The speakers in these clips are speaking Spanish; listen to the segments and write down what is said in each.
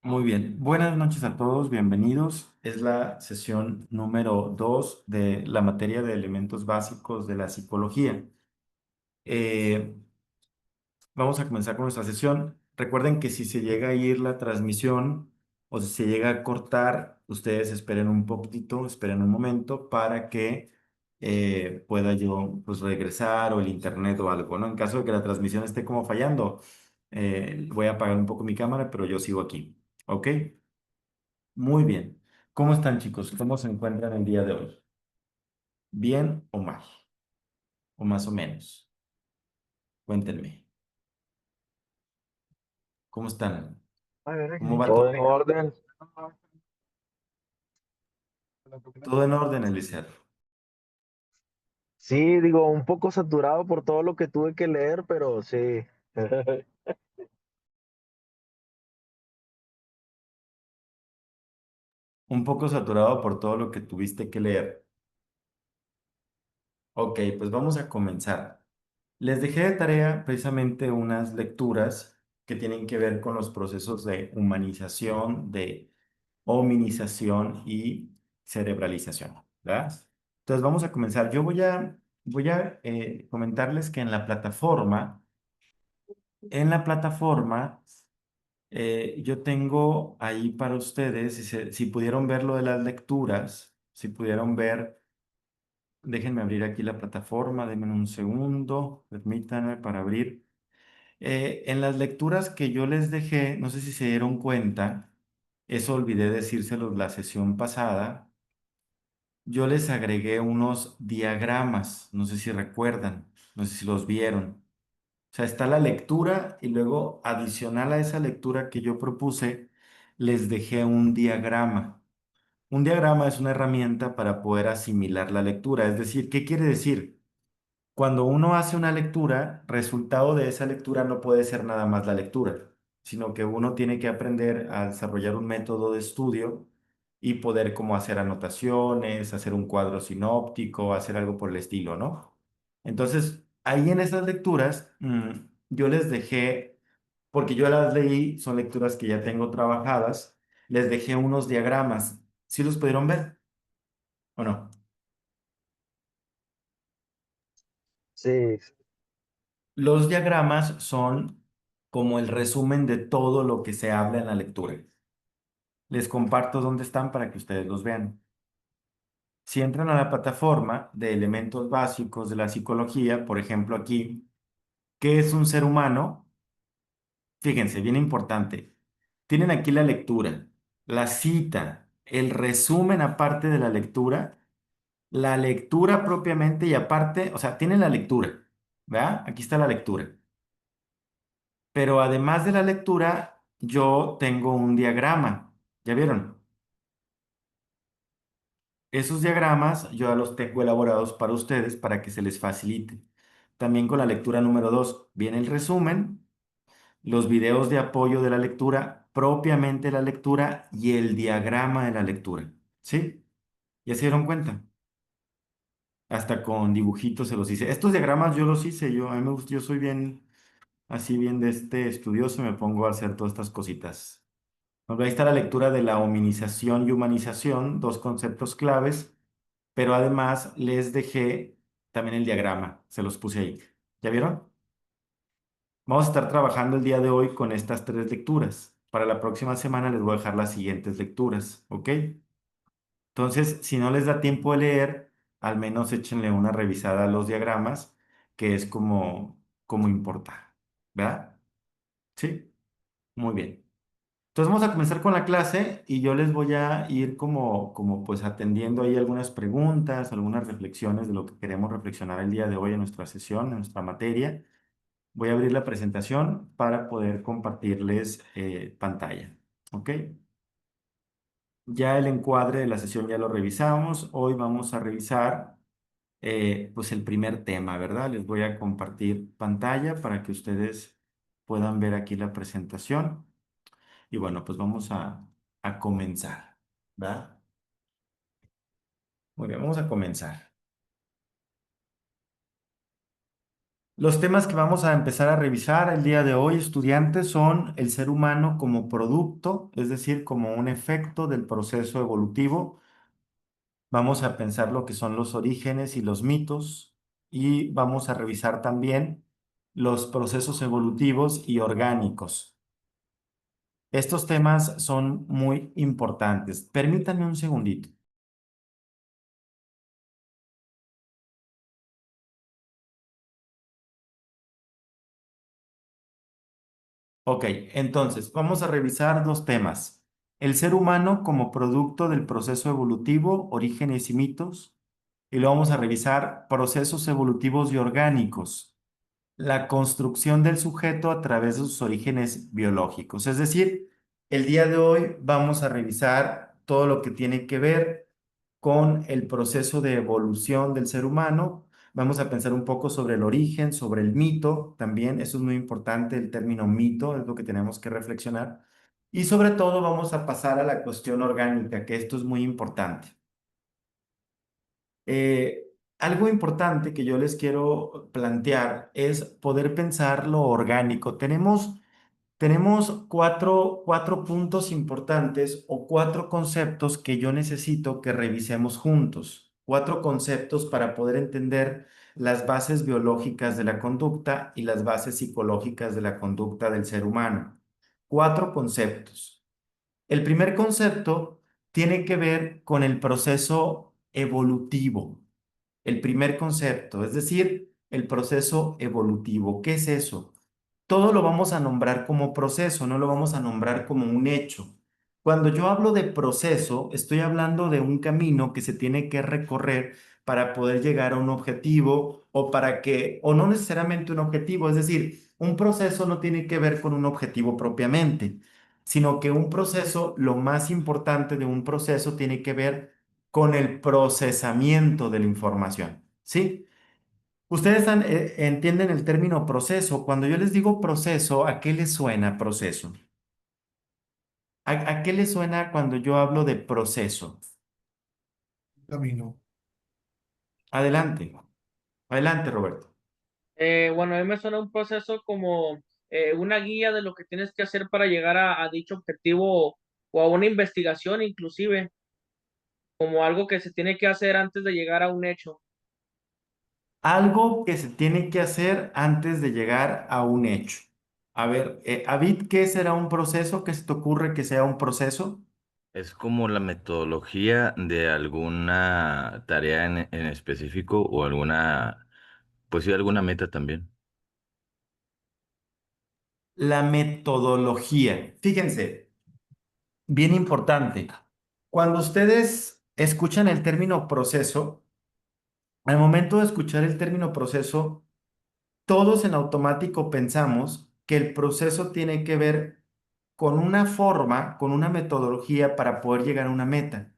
Muy bien, buenas noches a todos, bienvenidos. Es la sesión número 2 de la materia de elementos básicos de la psicología. Eh, Vamos a comenzar con nuestra sesión. Recuerden que si se llega a ir la transmisión o si se llega a cortar, ustedes esperen un poquito, esperen un momento para que pueda yo pues regresar o el internet o algo, ¿no? En caso de que la transmisión esté como fallando, voy a apagar un poco mi cámara, pero yo sigo aquí. ¿Ok? Muy bien. ¿Cómo están, chicos? ¿Cómo se encuentran el día de hoy? ¿Bien o mal? ¿O más o menos? Cuéntenme. ¿Cómo están? ¿Cómo va Todo todo? en orden. Todo en orden, Eliseo. Sí, digo, un poco saturado por todo lo que tuve que leer, pero sí. Un poco saturado por todo lo que tuviste que leer. Ok, pues vamos a comenzar. Les dejé de tarea precisamente unas lecturas que tienen que ver con los procesos de humanización, de hominización y cerebralización, ¿verdad? Entonces vamos a comenzar. Yo voy a comentarles que en la plataforma, yo tengo ahí para ustedes, si pudieron ver lo de las lecturas, si pudieron ver, déjenme abrir aquí la plataforma, denme un segundo, permítanme para abrir. En las lecturas que yo les dejé, no sé si se dieron cuenta, eso olvidé decírselos la sesión pasada, yo les agregué unos diagramas, no sé si recuerdan, no sé si los vieron. O sea, está la lectura y luego adicional a esa lectura que yo propuse, les dejé un diagrama. Un diagrama es una herramienta para poder asimilar la lectura. Es decir, ¿qué quiere decir? Cuando uno hace una lectura, resultado de esa lectura no puede ser nada más la lectura, sino que uno tiene que aprender a desarrollar un método de estudio y poder como hacer anotaciones, hacer un cuadro sinóptico, hacer algo por el estilo, ¿no? Entonces, ahí en esas lecturas, yo les dejé, porque yo las leí, son lecturas que ya tengo trabajadas, les dejé unos diagramas. ¿Sí los pudieron ver o no? Sí, Los diagramas son como el resumen de todo lo que se habla en la lectura. Les comparto dónde están para que ustedes los vean. Si entran a la plataforma de elementos básicos de la psicología, por ejemplo aquí, ¿qué es un ser humano? Fíjense, bien importante. Tienen aquí la lectura, la cita, el resumen aparte de la lectura propiamente y aparte, o sea, tienen la lectura, ¿verdad? Aquí está la lectura. Pero además de la lectura, yo tengo un diagrama. ¿Ya vieron? Esos diagramas yo ya los tengo elaborados para ustedes para que se les facilite. También con la lectura número 2 viene el resumen, los videos de apoyo de la lectura, propiamente la lectura y el diagrama de la lectura. ¿Sí? ¿Ya se dieron cuenta? Hasta con dibujitos se los hice. Estos diagramas yo los hice, a mí me gusta, yo soy bien, así bien de este estudioso, me pongo a hacer todas estas cositas. Ahí está la lectura de la hominización y humanización, dos conceptos claves, pero además les dejé también el diagrama, se los puse ahí. ¿Ya vieron? Vamos a estar trabajando el día de hoy con estas tres lecturas. Para la próxima semana les voy a dejar las siguientes lecturas, ¿ok? Entonces, si no les da tiempo de leer, al menos échenle una revisada a los diagramas, que es como importa, ¿verdad? Sí, muy bien. Entonces vamos a comenzar con la clase y yo les voy a ir como pues atendiendo ahí algunas preguntas, algunas reflexiones de lo que queremos reflexionar el día de hoy en nuestra sesión, en nuestra materia. Voy a abrir la presentación para poder compartirles pantalla. ¿Ok? Ya el encuadre de la sesión ya lo revisamos. Hoy vamos a revisar pues el primer tema, ¿verdad? Les voy a compartir pantalla para que ustedes puedan ver aquí la presentación. Y bueno, pues vamos a comenzar, ¿va? Muy bien, vamos a comenzar. Los temas que vamos a empezar a revisar el día de hoy, estudiantes, son el ser humano como producto, es decir, como un efecto del proceso evolutivo. Vamos a pensar lo que son los orígenes y los mitos y vamos a revisar también los procesos evolutivos y orgánicos. Estos temas son muy importantes. Permítanme un segundito. Ok, entonces vamos a revisar dos temas. El ser humano como producto del proceso evolutivo, orígenes y mitos. Y luego vamos a revisar procesos evolutivos y orgánicos, la construcción del sujeto a través de sus orígenes biológicos. Es decir, el día de hoy vamos a revisar todo lo que tiene que ver con el proceso de evolución del ser humano. Vamos a pensar un poco sobre el origen, sobre el mito también. Eso es muy importante, el término mito es lo que tenemos que reflexionar. Y sobre todo vamos a pasar a la cuestión orgánica, que esto es muy importante. Eh, Algo importante que yo les quiero plantear es poder pensar lo orgánico. Tenemos cuatro puntos importantes o cuatro conceptos que yo necesito que revisemos juntos. Cuatro conceptos para poder entender las bases biológicas de la conducta y las bases psicológicas de la conducta del ser humano. Cuatro conceptos. El primer concepto tiene que ver con el proceso evolutivo. El primer concepto, es decir, el proceso evolutivo. ¿Qué es eso? Todo lo vamos a nombrar como proceso, no lo vamos a nombrar como un hecho. Cuando yo hablo de proceso, estoy hablando de un camino que se tiene que recorrer para poder llegar a un objetivo o no necesariamente un objetivo, es decir, un proceso no tiene que ver con un objetivo propiamente, sino que un proceso, lo más importante de un proceso tiene que ver con el procesamiento de la información, ¿sí? Ustedes entienden el término proceso. Cuando yo les digo proceso, ¿a qué les suena proceso? ¿A qué les suena cuando yo hablo de proceso? Camino. Adelante, adelante, Roberto. Bueno, a mí me suena un proceso como una guía de lo que tienes que hacer para llegar a dicho objetivo o a una investigación inclusive, como algo que se tiene que hacer antes de llegar a un hecho. Algo que se tiene que hacer antes de llegar a un hecho. A ver, Avid, ¿qué será un proceso? ¿Qué se te ocurre que sea un proceso? Es como la metodología de alguna tarea en específico o alguna, pues sí, alguna meta también. La metodología. Fíjense, bien importante. Cuando ustedes escuchan el término proceso, al momento de escuchar el término proceso, todos en automático pensamos que el proceso tiene que ver con una forma, con una metodología para poder llegar a una meta.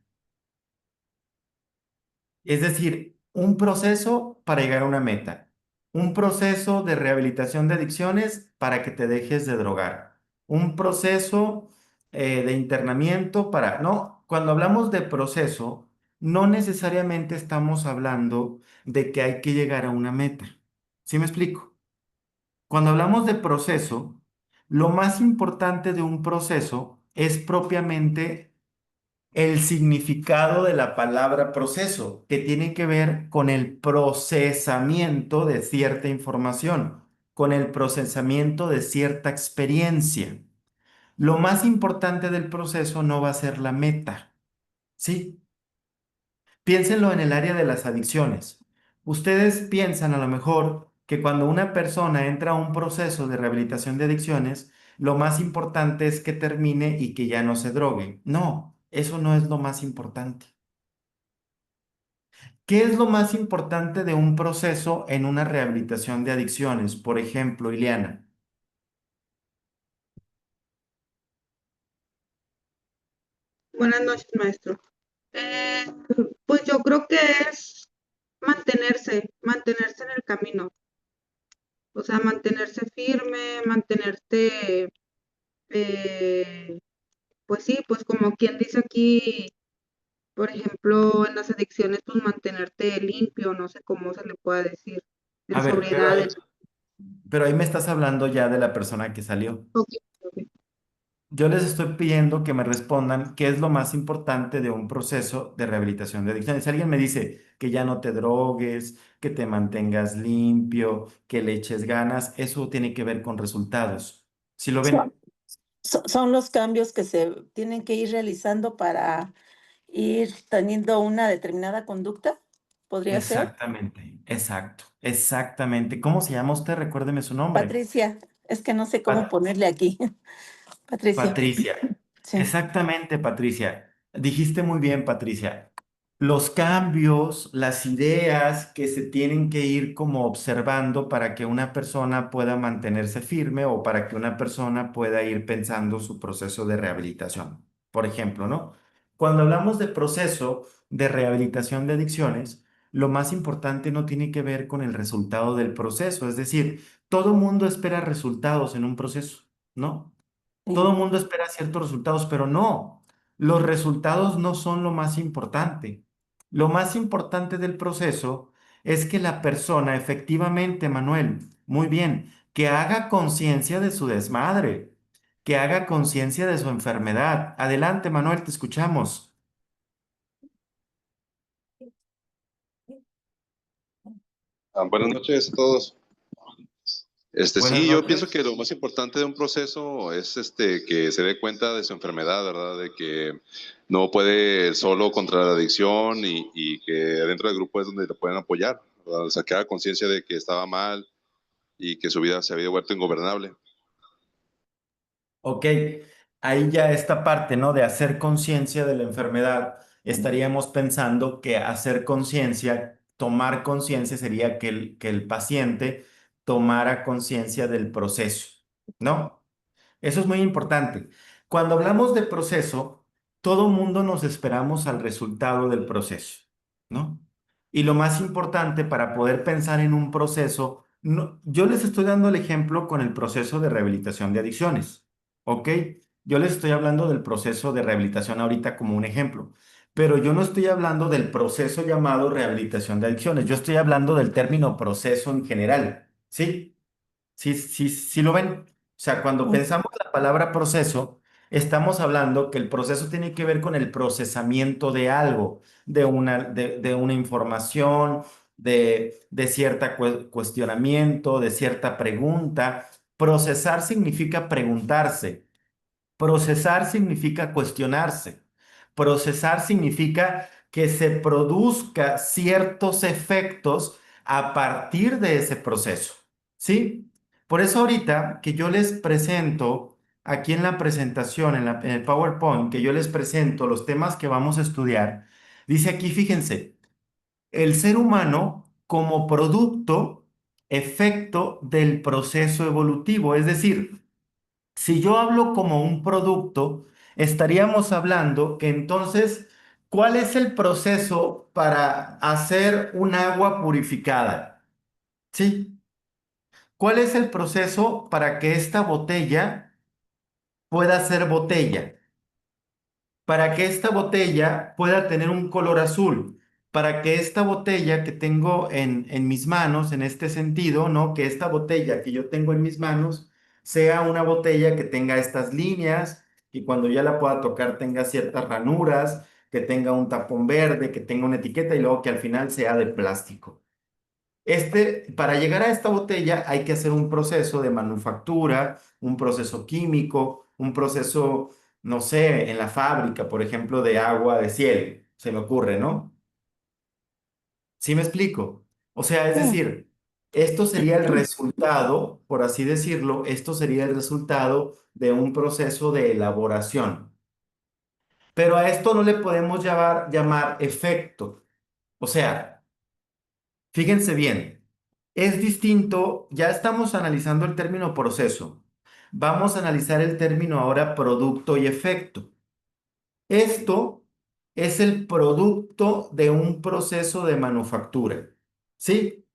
Es decir, un proceso para llegar a una meta. Un proceso de rehabilitación de adicciones para que te dejes de drogar. Un proceso de internamiento para... No, cuando hablamos de proceso, no necesariamente estamos hablando de que hay que llegar a una meta. ¿Sí me explico? Cuando hablamos de proceso, lo más importante de un proceso es propiamente el significado de la palabra proceso, que tiene que ver con el procesamiento de cierta información, con el procesamiento de cierta experiencia. Lo más importante del proceso no va a ser la meta, ¿sí? Piénsenlo en el área de las adicciones. Ustedes piensan a lo mejor que cuando una persona entra a un proceso de rehabilitación de adicciones, lo más importante es que termine y que ya no se drogue. No, eso no es lo más importante. ¿Qué es lo más importante de un proceso en una rehabilitación de adicciones? Por ejemplo, Ileana. Buenas noches, maestro. Eh, pues yo creo que es mantenerse en el camino, o sea, mantenerse firme, mantenerte, eh, pues sí, pues como quien dice aquí, por ejemplo, en las adicciones, pues mantenerte limpio, no sé cómo se le pueda decir, A en ver, pero sobriedad. pero ahí me estás hablando ya de la persona que salió. Ok, ok. Yo les estoy pidiendo que me respondan qué es lo más importante de un proceso de rehabilitación de adicciones. Si alguien me dice que ya no te drogues, que te mantengas limpio, que le eches ganas, eso tiene que ver con resultados. ¿Sí lo Son, ven? son los cambios que se tienen que ir realizando para ir teniendo una determinada conducta, ¿podría ser? Exactamente, exacto, exactamente. ¿Cómo se llama usted? Recuérdeme su nombre. Patricia, es que no sé cómo ponerle aquí. Patricia, Patricia, sí. exactamente, Patricia. Dijiste muy bien, Patricia. Los cambios, las ideas que se tienen que ir como observando para que una persona pueda mantenerse firme o para que una persona pueda ir pensando su proceso de rehabilitación. Por ejemplo, ¿no? Cuando hablamos de proceso de rehabilitación de adicciones, lo más importante no tiene que ver con el resultado del proceso. Es decir, todo mundo espera resultados en un proceso, ¿no? Todo Sí. el mundo espera ciertos resultados, pero no, los resultados no son lo más importante. Lo más importante del proceso es que la persona efectivamente, Manuel, muy bien, que haga conciencia de su desmadre, que haga conciencia de su enfermedad. Adelante, Manuel, te escuchamos. Buenas noches a todos. Buenas Sí, yo pienso noches. que lo más importante de un proceso es que se dé cuenta de su enfermedad, ¿verdad? De que no puede solo contra la adicción y que dentro del grupo es donde le pueden apoyar, ¿verdad? O sea, que haga conciencia de que estaba mal y que su vida se había vuelto ingobernable. Ok, ahí ya esta parte, ¿no? De hacer conciencia de la enfermedad, estaríamos pensando que hacer conciencia, tomar conciencia sería que el paciente tomara conciencia del proceso, ¿no? Eso es muy importante. Cuando hablamos de proceso, todo mundo nos esperamos al resultado del proceso, ¿no? Y lo más importante para poder pensar en un proceso, yo les estoy dando el ejemplo con el proceso de rehabilitación de adicciones, ¿ok? Yo les estoy hablando del proceso de rehabilitación ahorita como un ejemplo, pero yo no estoy hablando del proceso llamado rehabilitación de adicciones, yo estoy hablando del término proceso en general, ¿sí? Sí, sí, sí lo ven. O sea, cuando Sí. pensamos la palabra proceso, estamos hablando que el proceso tiene que ver con el procesamiento de algo, de una información, de cierta cuestionamiento, de cierta pregunta. Procesar significa preguntarse. Procesar significa cuestionarse. Procesar significa que se produzca ciertos efectos a partir de ese proceso. ¿Sí? Por eso ahorita que yo les presento aquí en la presentación, en el PowerPoint, que yo les presento los temas que vamos a estudiar, dice aquí, fíjense, el ser humano como producto, efecto del proceso evolutivo, es decir, si yo hablo como un producto, estaríamos hablando que entonces, ¿cuál es el proceso para hacer un agua purificada? ¿Sí? ¿Cuál es el proceso para que esta botella pueda ser botella? Para que esta botella pueda tener un color azul, para que esta botella que tengo en mis manos, en este sentido, ¿no? Que esta botella que yo tengo en mis manos sea una botella que tenga estas líneas y cuando ya la pueda tocar tenga ciertas ranuras, que tenga un tapón verde, que tenga una etiqueta y luego que al final sea de plástico. Para llegar a esta botella hay que hacer un proceso de manufactura, un proceso químico, un proceso, no sé, en la fábrica, por ejemplo, de agua de cielo, se me ocurre, ¿no? ¿Sí me explico? O sea, es Sí. decir, esto sería el resultado, por así decirlo, esto sería el resultado de un proceso de elaboración. Pero a esto no le podemos llamar efecto. O sea, fíjense bien, es distinto, ya estamos analizando el término proceso. Vamos a analizar el término ahora producto y efecto. Esto es el producto de un proceso de manufactura. ¿Sí?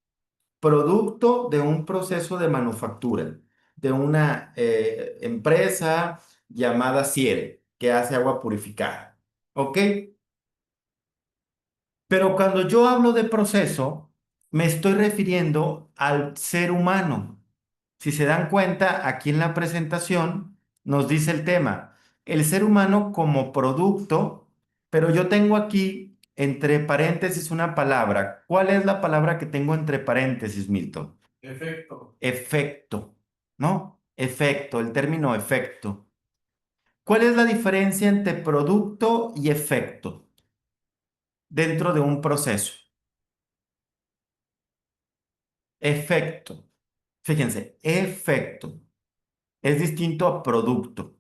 Producto de un proceso de manufactura de una empresa llamada Ciere, que hace agua purificada. ¿Ok? Pero cuando yo hablo de proceso, me estoy refiriendo al ser humano. Si se dan cuenta, aquí en la presentación nos dice el tema, el ser humano como producto, pero yo tengo aquí entre paréntesis una palabra. ¿Cuál es la palabra que tengo entre paréntesis, Milton? Efecto. Efecto, ¿no? Efecto, el término efecto. ¿Cuál es la diferencia entre producto y efecto dentro de un proceso? Efecto. Fíjense, efecto es distinto a producto.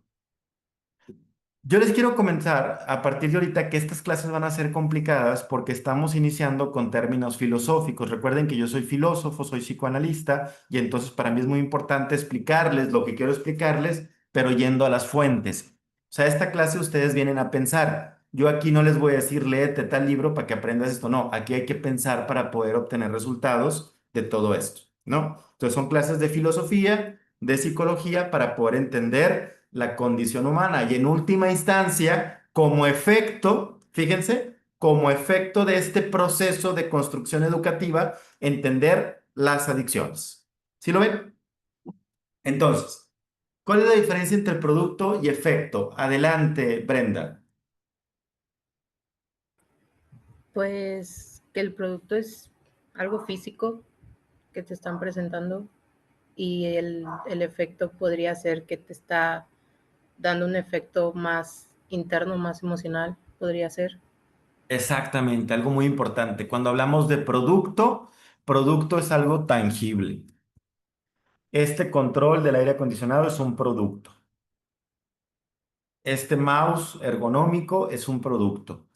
Yo les quiero comenzar a partir de ahorita que estas clases van a ser complicadas porque estamos iniciando con términos filosóficos. Recuerden que yo soy filósofo, soy psicoanalista y entonces para mí es muy importante explicarles lo que quiero explicarles, pero yendo a las fuentes. O sea, esta clase ustedes vienen a pensar. Yo aquí no les voy a decir léete tal libro para que aprendas esto. No, aquí hay que pensar para poder obtener resultados de todo esto, ¿no? Entonces son clases de filosofía, de psicología para poder entender la condición humana y en última instancia, como efecto, fíjense, como efecto de este proceso de construcción educativa, entender las adicciones. ¿Sí lo ven? Entonces, ¿cuál es la diferencia entre producto y efecto? Adelante, Brenda. Pues que el producto es algo físico que te están presentando y el efecto podría ser que te está dando un efecto más interno, más emocional, podría ser. Exactamente, algo muy importante. Cuando hablamos de producto, producto es algo tangible. Este control del aire acondicionado es un producto. Este mouse ergonómico es un producto.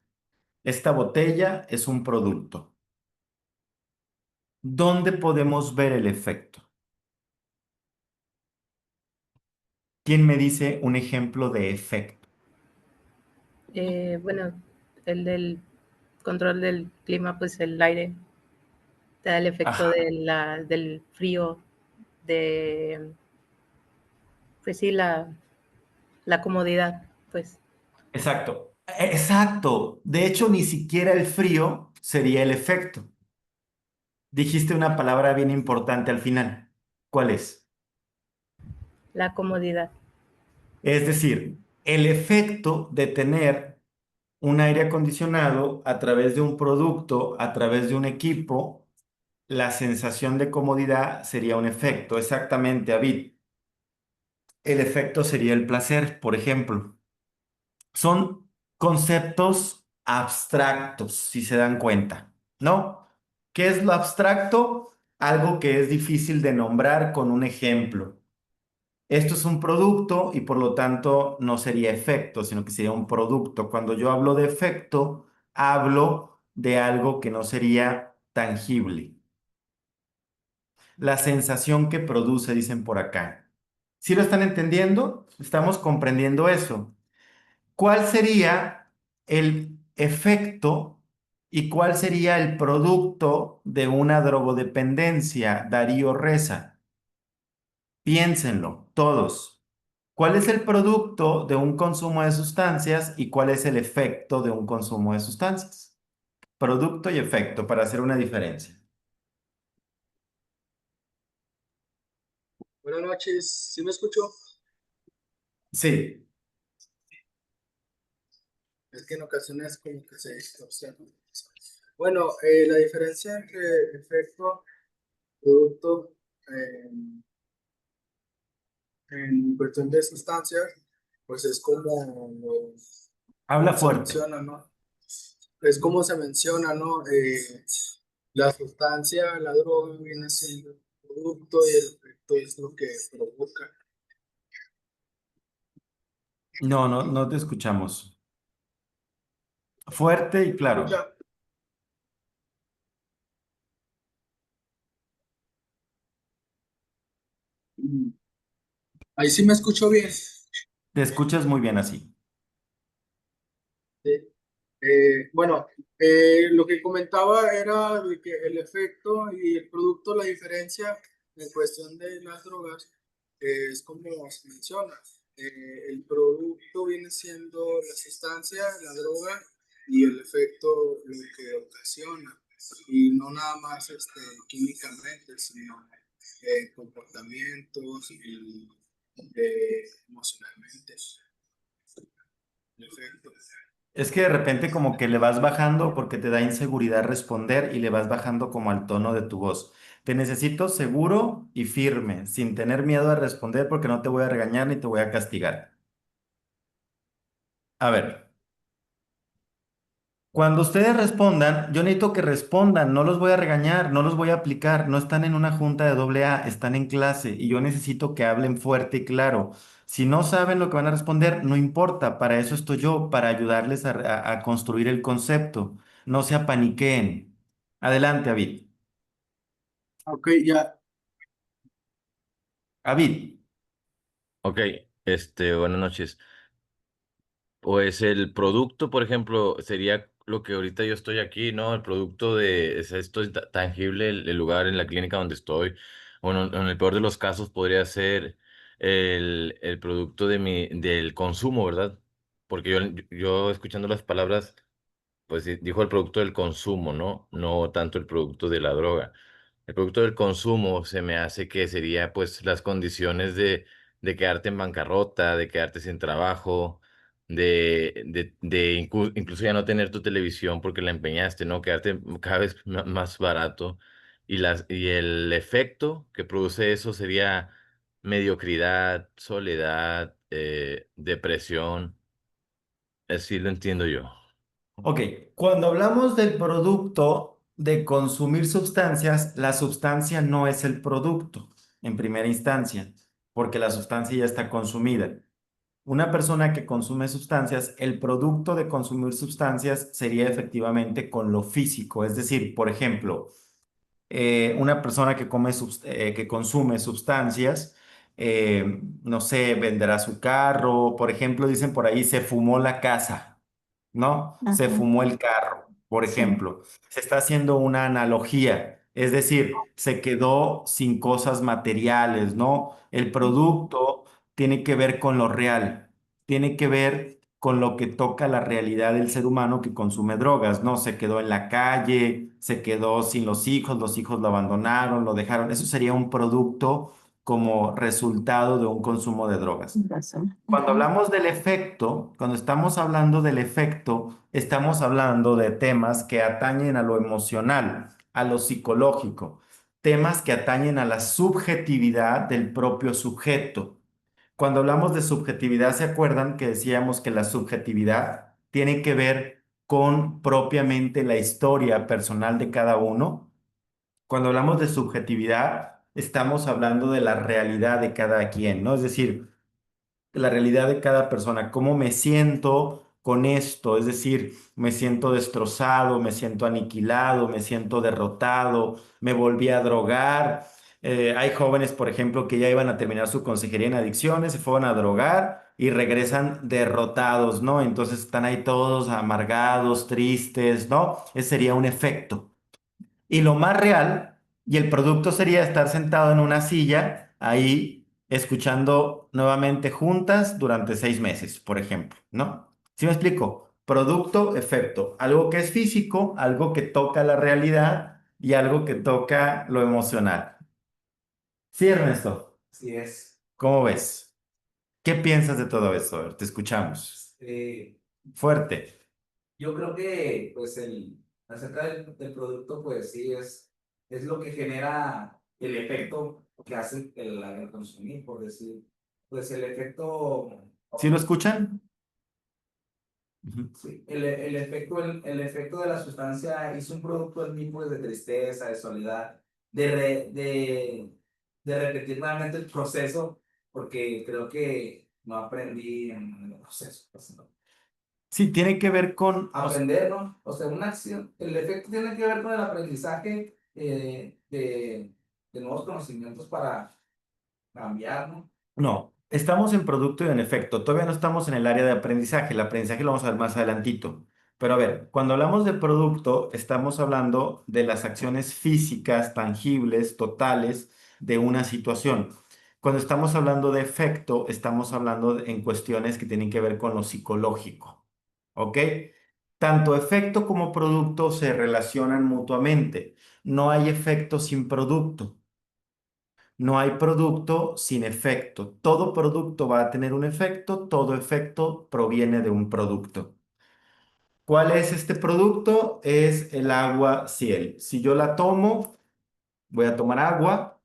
Esta botella es un producto. ¿Dónde podemos ver el efecto? ¿Quién me dice un ejemplo de efecto? Bueno, el del control del clima, pues el aire te da el efecto Ajá, del frío, de, pues sí, la comodidad, pues. exacto. Exacto. De hecho, ni siquiera el frío sería el efecto. Dijiste una palabra bien importante al final. ¿Cuál es? La comodidad. Es decir, el efecto de tener un aire acondicionado a través de un producto, a través de un equipo, la sensación de comodidad sería un efecto. Exactamente, David. El efecto sería el placer, por ejemplo. Son conceptos abstractos, si se dan cuenta, ¿no? ¿Qué es lo abstracto? Algo que es difícil de nombrar con un ejemplo. Esto es un producto y por lo tanto no sería efecto, sino que sería un producto. Cuando yo hablo de efecto, hablo de algo que no sería tangible. La sensación que produce, dicen por acá. ¿Sí lo están entendiendo? Estamos comprendiendo eso. ¿Cuál sería el efecto y cuál sería el producto de una drogodependencia, Darío Reza? Piénsenlo, todos. ¿Cuál es el producto de un consumo de sustancias y cuál es el efecto de un consumo de sustancias? Producto y efecto para hacer una diferencia. Buenas noches, ¿sí me escucho? Sí, Es que en ocasiones como que se distorsiona. Bueno, la diferencia entre efecto, producto, en cuestión de sustancias, pues es habla como se fuerte. menciona, ¿no? Es como se menciona, ¿no? La sustancia, la droga viene siendo el producto y el efecto es lo que provoca. No, no, no te escuchamos. Fuerte y claro. Escucha, ahí sí me escucho bien. Te escuchas muy bien así. Sí. Bueno, lo que comentaba era de que el efecto y el producto, la diferencia en cuestión de las drogas, es como se menciona. El producto viene siendo la sustancia, la droga, y el efecto lo que ocasiona. Y no nada más químicamente, sino comportamientos y emocionalmente. El efecto. Es que de repente como que le vas bajando porque te da inseguridad responder y le vas bajando como al tono de tu voz. Te necesito seguro y firme, sin tener miedo a responder porque no te voy a regañar ni te voy a castigar. A ver, cuando ustedes respondan, yo necesito que respondan, no los voy a regañar, no los voy a aplicar, no están en una junta de doble A, están en clase y yo necesito que hablen fuerte y claro. Si no saben lo que van a responder, no importa, para eso estoy yo, para ayudarles a construir el concepto. No se apaniqueen. Adelante, Avid. Ok, ya. Avid. Ok, buenas noches. Pues el producto, por ejemplo, sería lo que ahorita yo estoy aquí, ¿no? El producto esto es tangible, el lugar en la clínica donde estoy. Bueno, en el peor de los casos podría ser el producto del consumo, ¿verdad? Porque yo escuchando las palabras, pues dijo el producto del consumo, ¿no? No tanto el producto de la droga. El producto del consumo se me hace que sería pues las condiciones de quedarte en bancarrota, de quedarte sin trabajo, incluso ya no tener tu televisión porque la empeñaste, ¿no? Quedarte cada vez más barato. Y el efecto que produce eso sería mediocridad, soledad, depresión. Así lo entiendo yo. Ok, cuando hablamos del producto de consumir sustancias, la sustancia no es el producto en primera instancia, porque la sustancia ya está consumida. Una persona que consume sustancias, el producto de consumir sustancias sería efectivamente con lo físico, es decir, por ejemplo, una persona que consume sustancias, no sé, venderá su carro, por ejemplo, dicen por ahí, se fumó la casa, ¿no? Se Ajá, fumó el carro, por sí. ejemplo. Se está haciendo una analogía, es decir, se quedó sin cosas materiales, ¿no? El producto tiene que ver con lo real, tiene que ver con lo que toca la realidad del ser humano que consume drogas, ¿no? Se quedó en la calle, se quedó sin los hijos lo abandonaron, lo dejaron. Eso sería un producto como resultado de un consumo de drogas. Tienes razón. Cuando Ajá. hablamos del efecto, cuando estamos hablando del efecto, estamos hablando de temas que atañen a lo emocional, a lo psicológico, temas que atañen a la subjetividad del propio sujeto. Cuando hablamos de subjetividad, ¿se acuerdan que decíamos que la subjetividad tiene que ver con propiamente la historia personal de cada uno? Cuando hablamos de subjetividad, estamos hablando de la realidad de cada quien, ¿no? Es decir, la realidad de cada persona, cómo me siento con esto, es decir, me siento destrozado, me siento aniquilado, me siento derrotado, me volví a drogar. Hay jóvenes, por ejemplo, que ya iban a terminar su consejería en adicciones, se fueron a drogar y regresan derrotados, ¿no? Entonces están ahí todos amargados, tristes, ¿no? Ese sería un efecto. Y lo más real, y el producto sería estar sentado en una silla ahí escuchando nuevamente juntas durante 6 meses, por ejemplo, ¿no? ¿Sí me explico? Producto, efecto. Algo que es físico, algo que toca la realidad y algo que toca lo emocional. Sí, Ernesto. Así es. ¿Cómo ves? ¿Qué piensas de todo esto? A ver, te escuchamos. Fuerte. Yo creo que, pues, acerca del producto, pues sí, es lo que genera el efecto que hace el consumir, por decir. Pues el efecto, ¿Sí lo escuchan? Ujú. sí, el efecto de la sustancia hizo un producto en mí, pues, de tristeza, de soledad, de repetir nuevamente el proceso, porque creo que no aprendí en el proceso, pues, ¿no? Sí, tiene que ver con, Aprender, ¿no? O sea, una acción, el efecto tiene que ver con el aprendizaje de nuevos conocimientos para cambiar, ¿no? no, estamos en producto y en efecto. Todavía no estamos en el área de aprendizaje. El aprendizaje lo vamos a ver más adelantito. Pero a ver, cuando hablamos de producto, estamos hablando de las acciones físicas, tangibles, totales de una situación. Cuando estamos hablando de efecto, estamos hablando en cuestiones que tienen que ver con lo psicológico. ¿Ok? Tanto efecto como producto se relacionan mutuamente. No hay efecto sin producto. no hay producto sin efecto. Todo producto va a tener un efecto, todo efecto proviene de un producto. ¿Cuál es este producto? Es el agua Ciel. Si yo la tomo, voy a tomar agua.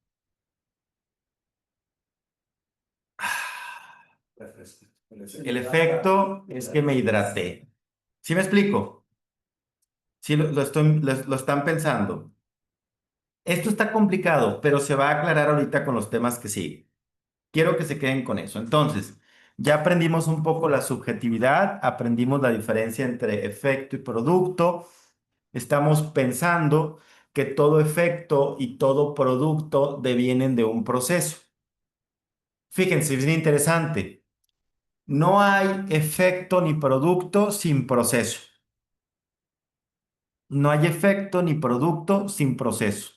Refresco. El efecto es que me hidraté. ¿Sí me explico? Sí, lo están pensando. Esto está complicado, pero se va a aclarar ahorita con los temas que siguen. Quiero que se queden con eso. Entonces, ya aprendimos un poco la subjetividad, aprendimos la diferencia entre efecto y producto. Estamos pensando que todo efecto y todo producto devienen de un proceso. Fíjense, es bien interesante. No hay efecto ni producto sin proceso. No hay efecto ni producto sin proceso.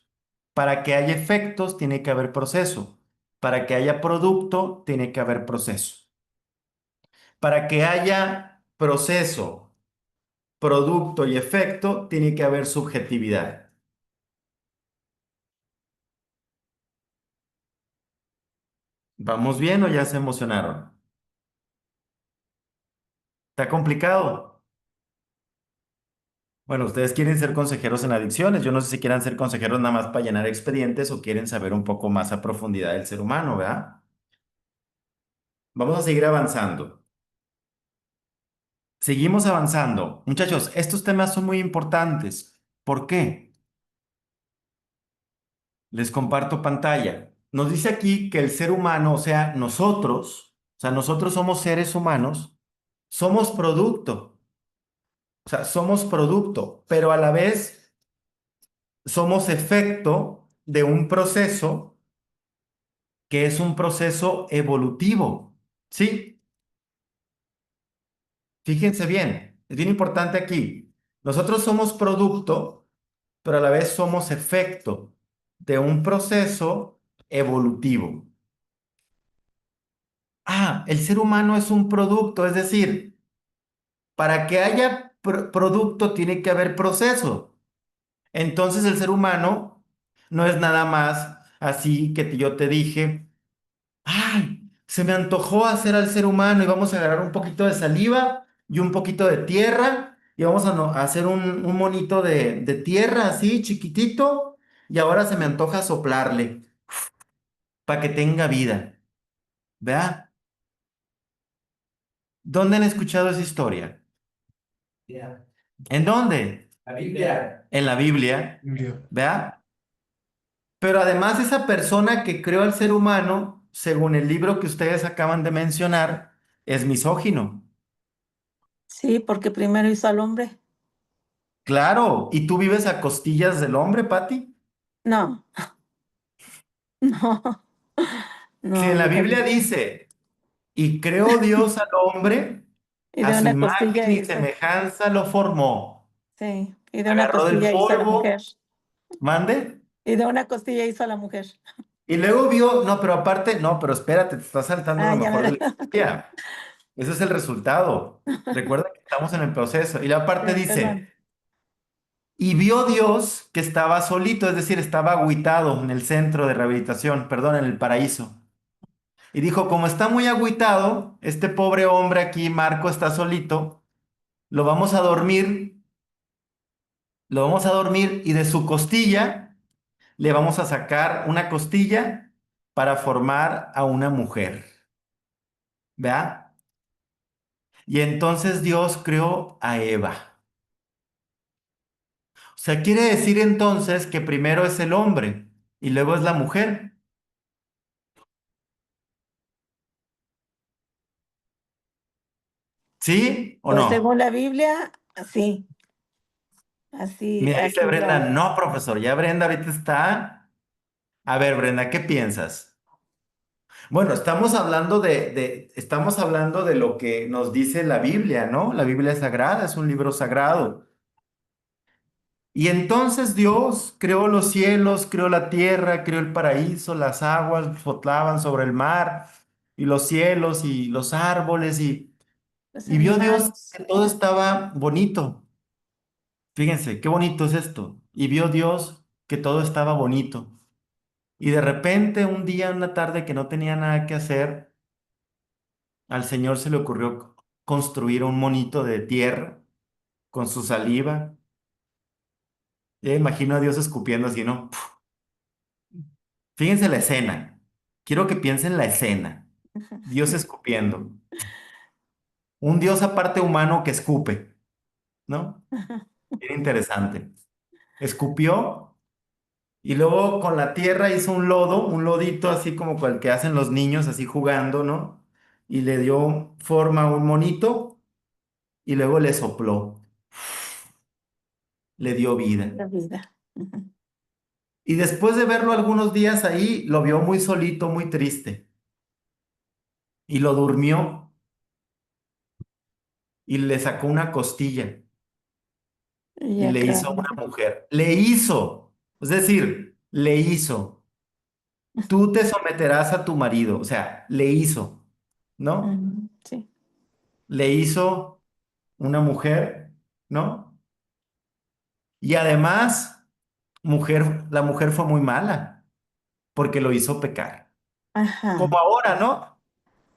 Para que haya efectos tiene que haber proceso. Para que haya producto tiene que haber proceso. Para que haya proceso, producto y efecto tiene que haber subjetividad. ¿Vamos bien o ya se emocionaron? ¿Está complicado? Bueno, ustedes quieren ser consejeros en adicciones. Yo no sé si quieran ser consejeros nada más para llenar expedientes o quieren saber un poco más a profundidad del ser humano, ¿verdad? Vamos a seguir avanzando. Seguimos avanzando. Muchachos, estos temas son muy importantes. ¿Por qué? Les comparto pantalla. Nos dice aquí que el ser humano, o sea, nosotros somos seres humanos, somos producto. O sea, somos producto, pero a la vez somos efecto de un proceso que es un proceso evolutivo. ¿Sí? Fíjense bien, es bien importante aquí. Nosotros somos producto, pero a la vez somos efecto de un proceso evolutivo. Ah, el ser humano es un producto, es decir, para que haya producto tiene que haber proceso. Entonces el ser humano no es nada más así que yo te dije, ay, se me antojó hacer al ser humano y vamos a agarrar un poquito de saliva y un poquito de tierra y vamos a hacer un monito de tierra así chiquitito y ahora se me antoja soplarle para que tenga vida. ¿Verdad? ¿Dónde han escuchado esa historia? Ya. ¿En dónde? La Biblia. En la Biblia. ¿Verdad? Pero además esa persona que creó al ser humano, según el libro que ustedes acaban de mencionar, es misógino. Sí, porque primero hizo al hombre. Claro, ¿y tú vives a costillas del hombre, Pati? No, no, Si no, en la yo Biblia también. dice, y creó Dios al hombre, Y a de su una costilla imagen y hizo, semejanza lo formó. sí, y de una Agarró del costilla hizo a la mujer. polvo, mande, Y de una costilla hizo a la mujer. y luego vio, no, pero aparte, no, pero espérate, te estás saltando Ah, lo ya mejor de la me historia. Ese es el resultado. Recuerda que estamos en el proceso. Y la parte perdón. dice, y vio Dios que estaba solito, es decir, estaba agüitado en el centro de rehabilitación, perdón, en el paraíso. Y dijo, como está muy agüitado, este pobre hombre aquí, Marco, está solito, lo vamos a dormir, lo vamos a dormir y de su costilla le vamos a sacar una costilla para formar a una mujer. ¿Vea? Y entonces Dios creó a Eva. O sea, quiere decir entonces que primero es el hombre y luego es la mujer. ¿Sí o Pues según no? la Biblia, sí, así, Mira, dice así Brenda, lo. no, profesor, ya Brenda ahorita está. A ver, Brenda, ¿qué piensas? Bueno, estamos hablando de lo que nos dice la Biblia, ¿no? La Biblia es sagrada, es un libro sagrado. Y entonces Dios creó los cielos, creó la tierra, creó el paraíso, las aguas flotaban sobre el mar, y los cielos y los árboles, Los y vio Dios animales. que todo estaba bonito. Fíjense, qué bonito es esto. Y vio Dios que todo estaba bonito. Y de repente, un día, una tarde que no tenía nada que hacer, al Señor se le ocurrió construir un monito de tierra con su saliva. Ya imagino a Dios escupiendo así, ¿no? Fíjense la escena. Quiero que piensen la escena. Dios escupiendo. Un Dios aparte humano que escupe, ¿no? Bien interesante. Escupió y luego con la tierra hizo un lodo, un lodito así como el que hacen los niños así jugando, ¿no? Y le dio forma a un monito y luego le sopló, le dio vida. La vida. Ujú. Y después de verlo algunos días ahí, lo vio muy solito, muy triste. Y lo durmió y le sacó una costilla Y y ya le creó hizo una vida. mujer. Le hizo. Es decir, le hizo. Tú te someterás a tu marido. O sea, le hizo, ¿no? Sí. Le hizo una mujer, ¿no? Y además, la mujer fue muy mala porque lo hizo pecar. Como Ajá. ahora, ¿no?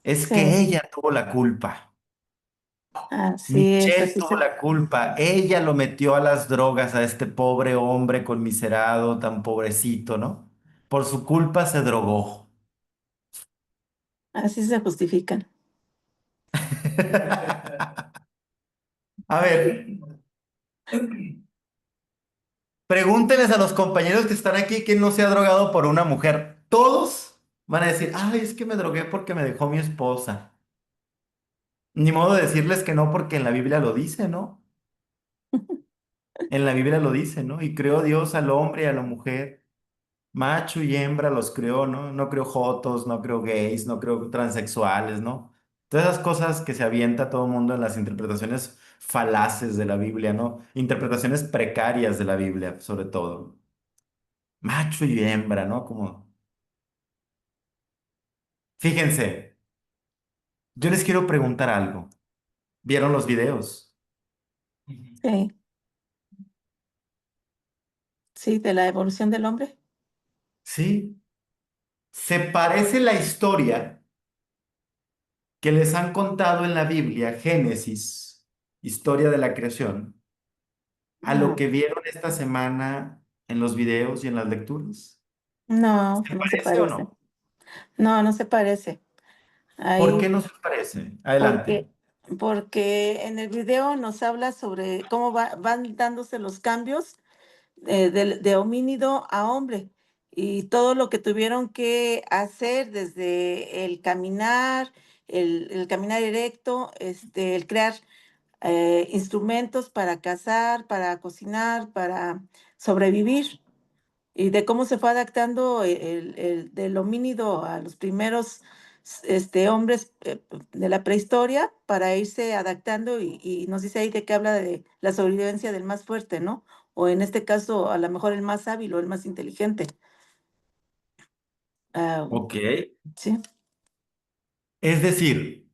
Es que Sí. ella tuvo la culpa. Así es, Michelle así tuvo se. la culpa. Ella lo metió a las drogas a este pobre hombre conmiserado, tan pobrecito, ¿no? Por su culpa se drogó. Así se justifican. A ver, pregúntenles a los compañeros que están aquí quién no se ha drogado por una mujer. Todos van a decir, ay, es que me drogué porque me dejó mi esposa. Ni modo de decirles que no porque en la Biblia lo dice, ¿no? En la Biblia lo dice, ¿no? Y creó Dios al hombre y a la mujer. Macho y hembra los creó, ¿no? No creó jotos, no creó gays, no creó transexuales, ¿no? Todas esas cosas que se avienta todo el mundo en las interpretaciones falaces de la Biblia, ¿no? Interpretaciones precarias de la Biblia, sobre todo. Macho y hembra, ¿no? Como, fíjense, yo les quiero preguntar algo. ¿Vieron los videos? Sí. Sí, de la evolución del hombre. Sí. ¿Se parece la historia que les han contado en la Biblia, Génesis, historia de la creación, a lo No, que vieron esta semana en los videos y en las lecturas? no, ¿Se no se parece o parece. no? No, no se parece. ¿Por qué Ahí, no se parece? Adelante. porque, porque en el video nos habla sobre cómo van dándose los cambios de homínido a hombre y todo lo que tuvieron que hacer desde el caminar, el caminar erecto, el crear instrumentos para cazar, para cocinar, para sobrevivir. Y de cómo se fue adaptando del homínido a los primeros hombres de la prehistoria para irse adaptando y nos dice ahí de qué habla de la sobrevivencia del más fuerte, ¿no? O en este caso, a lo mejor el más hábil o el más inteligente. Ah, Ok. sí. Es decir,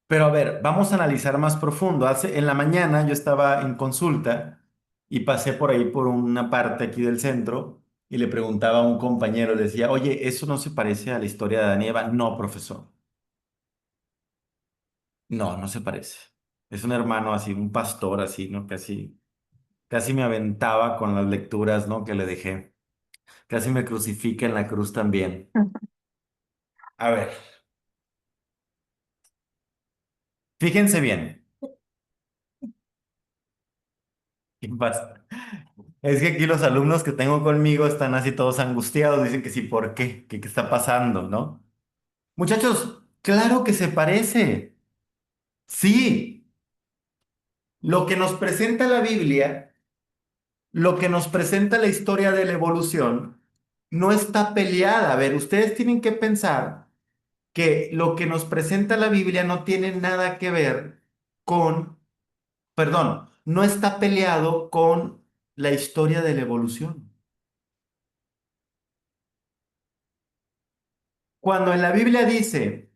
pero a ver, vamos a analizar más profundo. En la mañana yo estaba en consulta y pasé por ahí por una parte aquí del centro y le preguntaba a un compañero, le decía, oye, ¿eso no se parece a la historia de Adán y Eva? No, profesor. No, no se parece. Es un hermano así, un pastor así, ¿no? Casi me aventaba con las lecturas, ¿no? Que le dejé. Casi me crucifica en la cruz también. A ver, fíjense bien. ¿Qué pasa? Es que aquí los alumnos que tengo conmigo están así todos angustiados, dicen que sí, ¿por qué? ¿Qué está pasando, no? Muchachos, claro que se parece. Sí, lo que nos presenta la Biblia, lo que nos presenta la historia de la evolución, no está peleada. A ver, ustedes tienen que pensar que lo que nos presenta la Biblia no tiene nada que ver con, perdón, no está peleado con la historia de la evolución. Cuando en la Biblia dice,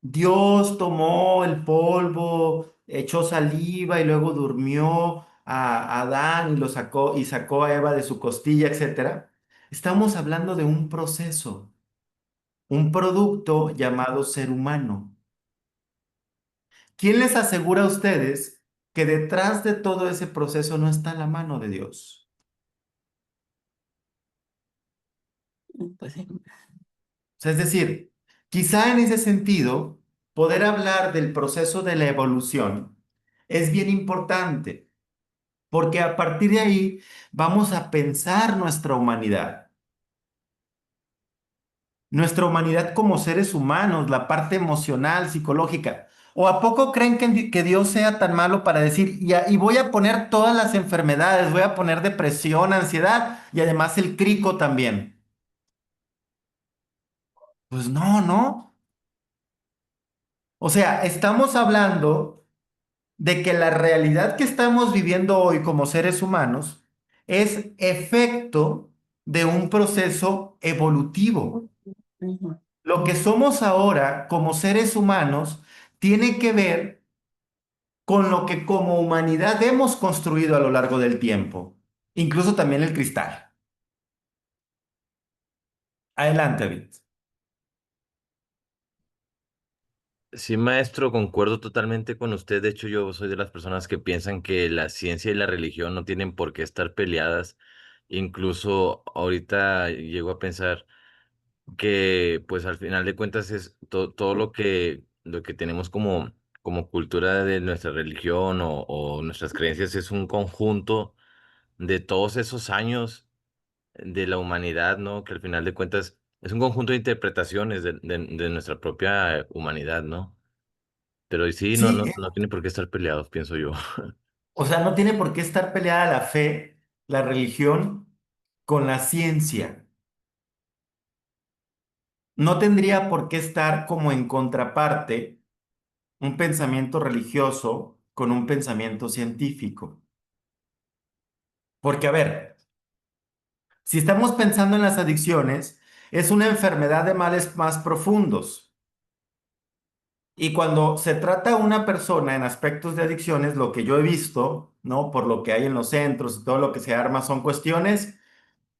Dios tomó el polvo, echó saliva y luego durmió a Adán y lo sacó y sacó a Eva de su costilla, etcétera. Estamos hablando de un proceso, un producto llamado ser humano. ¿Quién les asegura a ustedes que detrás de todo ese proceso no está la mano de Dios? Pues sí. O sea, es decir, quizá en ese sentido, poder hablar del proceso de la evolución es bien importante, porque a partir de ahí vamos a pensar nuestra humanidad como seres humanos, la parte emocional, psicológica. ¿O a poco creen que Dios sea tan malo para decir, y voy a poner todas las enfermedades, voy a poner depresión, ansiedad y además el crico también? Pues no, no. O sea, estamos hablando de que la realidad que estamos viviendo hoy como seres humanos es efecto de un proceso evolutivo. Ujú. Lo que somos ahora como seres humanos tiene que ver con lo que como humanidad hemos construido a lo largo del tiempo, incluso también el cristal. Adelante, David. Sí, maestro, concuerdo totalmente con usted. De hecho, yo soy de las personas que piensan que la ciencia y la religión no tienen por qué estar peleadas. Incluso ahorita llego a pensar que, pues, al final de cuentas es todo lo que tenemos como cultura de nuestra religión o nuestras creencias es un conjunto de todos esos años de la humanidad, ¿no? Que al final de cuentas es un conjunto de interpretaciones de nuestra propia humanidad, ¿no? Pero sí, Sí, no tiene por qué estar peleados, pienso yo. o sea, no tiene por qué estar peleada la fe, la religión con la ciencia. No tendría por qué estar como en contraparte un pensamiento religioso con un pensamiento científico. Porque, a ver, si estamos pensando en las adicciones, es una enfermedad de males más profundos. Y cuando se trata a una persona en aspectos de adicciones, lo que yo he visto, ¿no? Por lo que hay en los centros y todo lo que se arma son cuestiones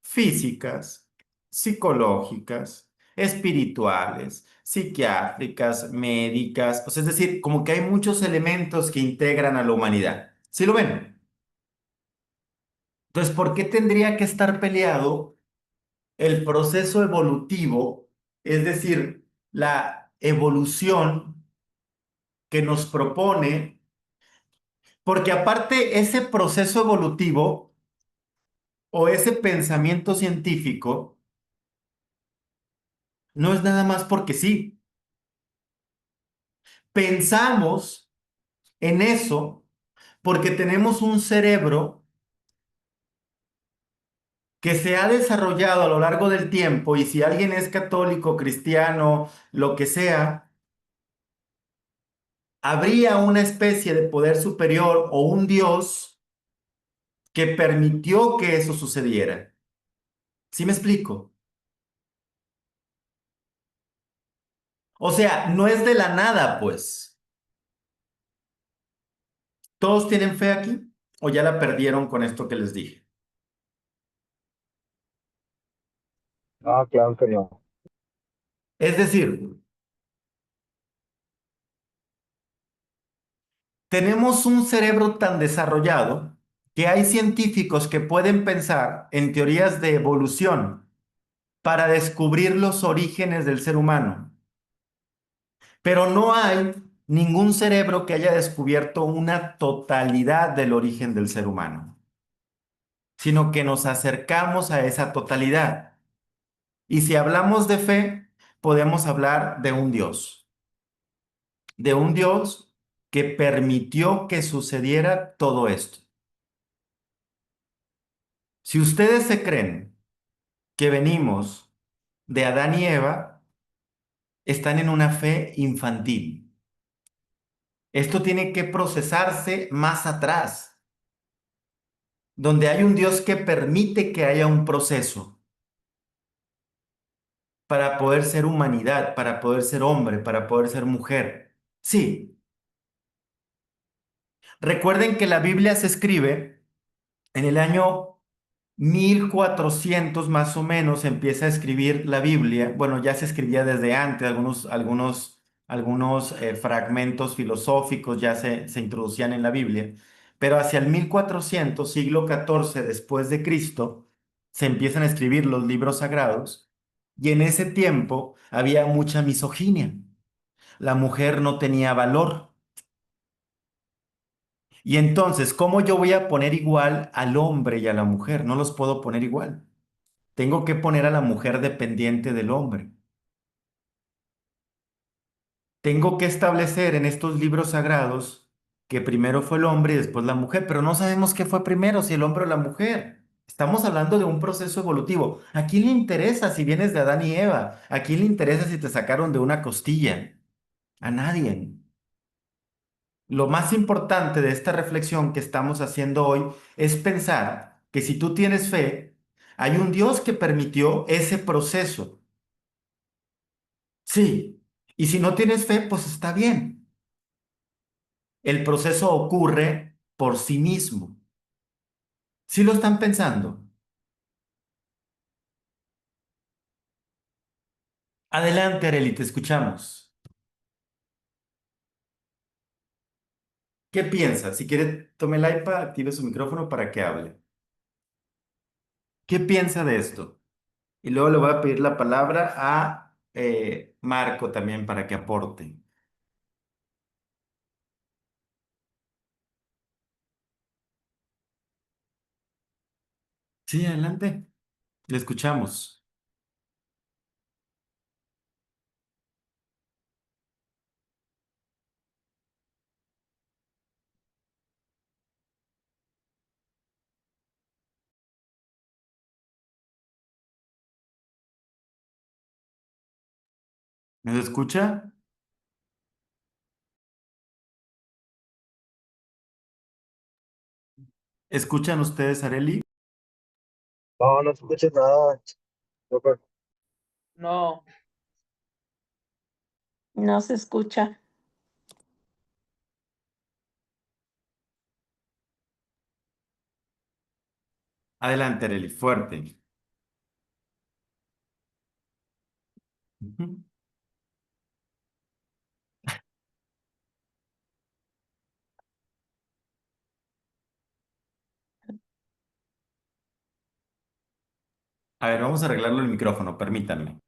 físicas, psicológicas, espirituales, psiquiátricas, médicas. O sea, es decir, como que hay muchos elementos que integran a la humanidad. ¿Sí lo ven? Entonces, ¿por qué tendría que estar peleado el proceso evolutivo, es decir, la evolución que nos propone? Porque aparte, ese proceso evolutivo o ese pensamiento científico no es nada más porque sí. Pensamos en eso porque tenemos un cerebro que se ha desarrollado a lo largo del tiempo, y si alguien es católico, cristiano, lo que sea, habría una especie de poder superior o un Dios que permitió que eso sucediera. ¿Sí me explico? O sea, no es de la nada, pues. ¿Todos tienen fe aquí o ya la perdieron con esto que les dije? Ah, claro que no. Es decir, tenemos un cerebro tan desarrollado que hay científicos que pueden pensar en teorías de evolución para descubrir los orígenes del ser humano. Pero no hay ningún cerebro que haya descubierto una totalidad del origen del ser humano, sino que nos acercamos a esa totalidad. Y si hablamos de fe, podemos hablar de un Dios que permitió que sucediera todo esto. Si ustedes se creen que venimos de Adán y Eva, están en una fe infantil. Esto tiene que procesarse más atrás, donde hay un Dios que permite que haya un proceso para poder ser humanidad, para poder ser hombre, para poder ser mujer. Sí, recuerden que la Biblia se escribe en el año 1400 más o menos se empieza a escribir la Biblia. Bueno, ya se escribía desde antes, algunos fragmentos filosóficos ya se introducían en la Biblia, pero hacia el 1400, siglo XIV después de Cristo, se empiezan a escribir los libros sagrados y en ese tiempo había mucha misoginia. La mujer no tenía valor. Y entonces, ¿cómo yo voy a poner igual al hombre y a la mujer? No los puedo poner igual. Tengo que poner a la mujer dependiente del hombre. Tengo que establecer en estos libros sagrados que primero fue el hombre y después la mujer, pero no sabemos qué fue primero, si el hombre o la mujer. Estamos hablando de un proceso evolutivo. ¿A quién le interesa si vienes de Adán y Eva? ¿A quién le interesa si te sacaron de una costilla? A nadie. Lo más importante de esta reflexión que estamos haciendo hoy es pensar que si tú tienes fe, hay un Dios que permitió ese proceso. Sí. Y si no tienes fe, pues está bien. El proceso ocurre por sí mismo. ¿Sí lo están pensando? Adelante, Areli, te escuchamos. ¿Qué piensa? Si quiere, tome el iPad, active su micrófono para que hable. ¿Qué piensa de esto? Y luego le voy a pedir la palabra a Marco también para que aporte. Sí, adelante. Le escuchamos. ¿Nos escucha? ¿Escuchan ustedes, Areli? No, no escuches nada. Loco. No, No se escucha. Adelante, Areli, fuerte. Ujú. A ver, vamos a arreglarlo el micrófono, permítanme.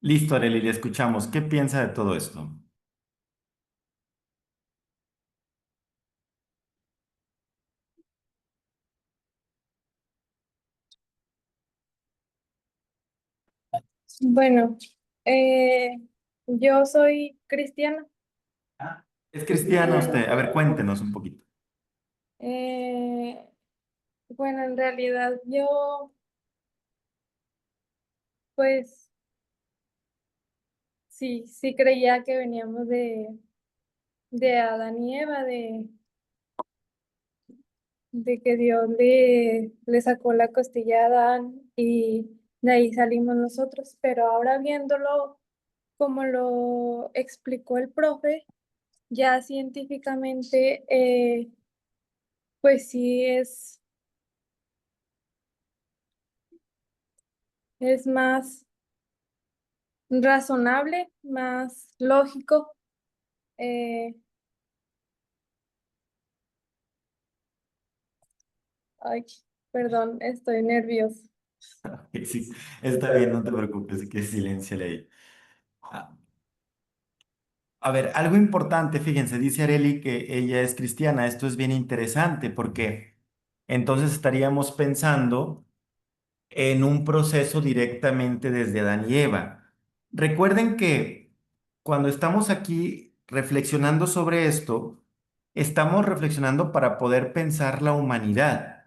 Listo, Areli, le escuchamos. ¿Qué piensa de todo esto? Bueno, eh, yo soy cristiana. Ah, es cristiano usted. A ver, cuéntenos un poquito. Eh, bueno, en realidad yo, pues sí creía que veníamos de Adán y Eva, de que Dios le sacó la costilla a Adán y de ahí salimos nosotros. Pero ahora viéndolo como lo explicó el profe, ya científicamente, pues sí es más razonable, más lógico. eh, Ay, perdón, estoy nerviosa. Sí, está bien, no te preocupes, que silencio ahí. Ah, a ver, algo importante, fíjense, dice Areli que ella es cristiana. Esto es bien interesante porque entonces estaríamos pensando en un proceso directamente desde Adán y Eva. Recuerden que cuando estamos aquí reflexionando sobre esto, estamos reflexionando para poder pensar la humanidad,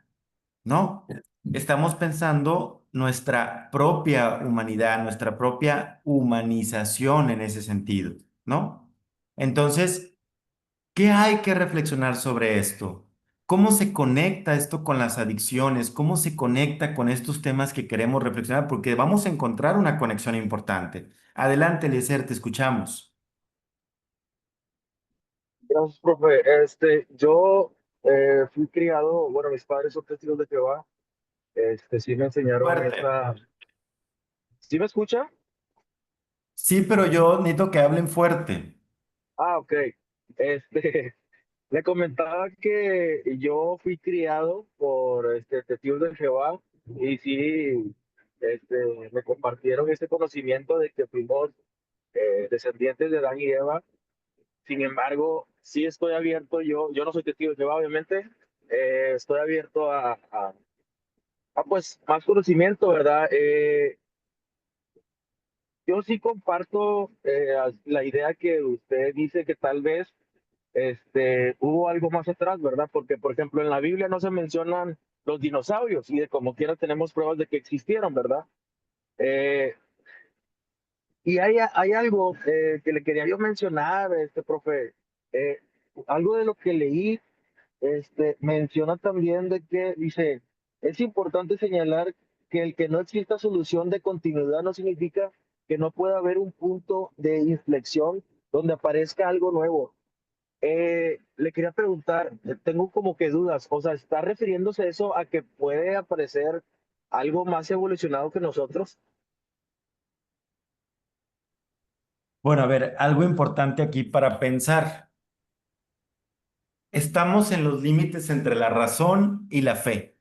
¿no? Estamos pensando nuestra propia humanidad, nuestra propia humanización en ese sentido, ¿no? Entonces, ¿qué hay que reflexionar sobre esto? ¿Cómo se conecta esto con las adicciones? ¿Cómo se conecta con estos temas que queremos reflexionar? Porque vamos a encontrar una conexión importante. Adelante, Eliezer, te escuchamos. Gracias, profe. Yo fui criado, bueno, mis padres son testigos de Jehová. Sí me enseñaron Fuerte. esa. ¿Sí me escucha? Sí, pero yo necesito que hablen fuerte. Ah, ok. Le comentaba que yo fui criado por testigos de Jehová y sí, me compartieron ese conocimiento de que fuimos descendientes de Adán y Eva. Sin embargo, sí estoy abierto, yo no soy testigo de Jehová, obviamente, estoy abierto a, pues más conocimiento, ¿verdad? Yo sí comparto la idea que usted dice que tal vez hubo algo más atrás, ¿verdad? Porque, por ejemplo, en la Biblia no se mencionan los dinosaurios y de como quiera tenemos pruebas de que existieron, ¿verdad? Eh, y hay algo que le quería yo mencionar, profe. Eh, Algo de lo que leí, menciona también de que dice, es importante señalar que el que no exista solución de continuidad no significa que no pueda haber un punto de inflexión donde aparezca algo nuevo. Le quería preguntar, tengo como que dudas, o sea, ¿está refiriéndose eso a que puede aparecer algo más evolucionado que nosotros? Bueno, a ver, algo importante aquí para pensar. Estamos en los límites entre la razón y la fe.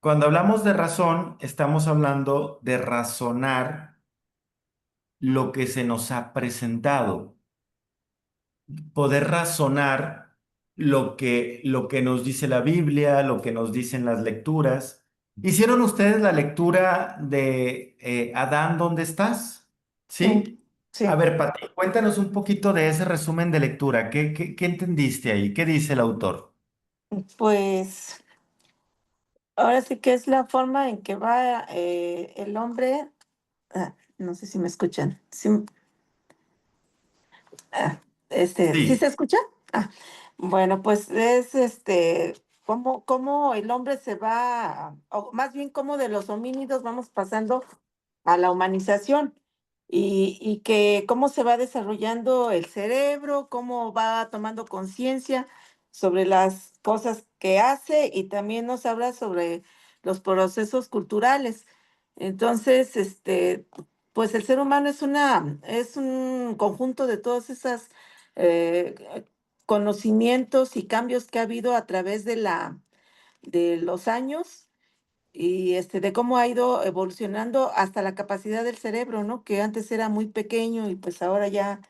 Cuando hablamos de razón, estamos hablando de razonar lo que se nos ha presentado, poder razonar lo que nos dice la Biblia, lo que nos dicen las lecturas. ¿Hicieron ustedes la lectura de Adán, ¿dónde estás? Sí, ¿Sí? A sí. ver, Pati, cuéntanos un poquito de ese resumen de lectura. ¿Qué entendiste ahí? ¿Qué dice el autor? Pues ahora sí que es la forma en que va el hombre. No sé si me escuchan. Sí, ¿sí se Sí. escucha? Ah, bueno, pues es cómo el hombre se va, o más bien cómo de los homínidos vamos pasando a la humanización y que cómo se va desarrollando el cerebro, cómo va tomando conciencia sobre las cosas que hace y también nos habla sobre los procesos culturales. Entonces, pues el ser humano es un conjunto de todas esas eh, conocimientos y cambios que ha habido a través de los años y de cómo ha ido evolucionando hasta la capacidad del cerebro, ¿no? Que antes era muy pequeño y pues ahora ya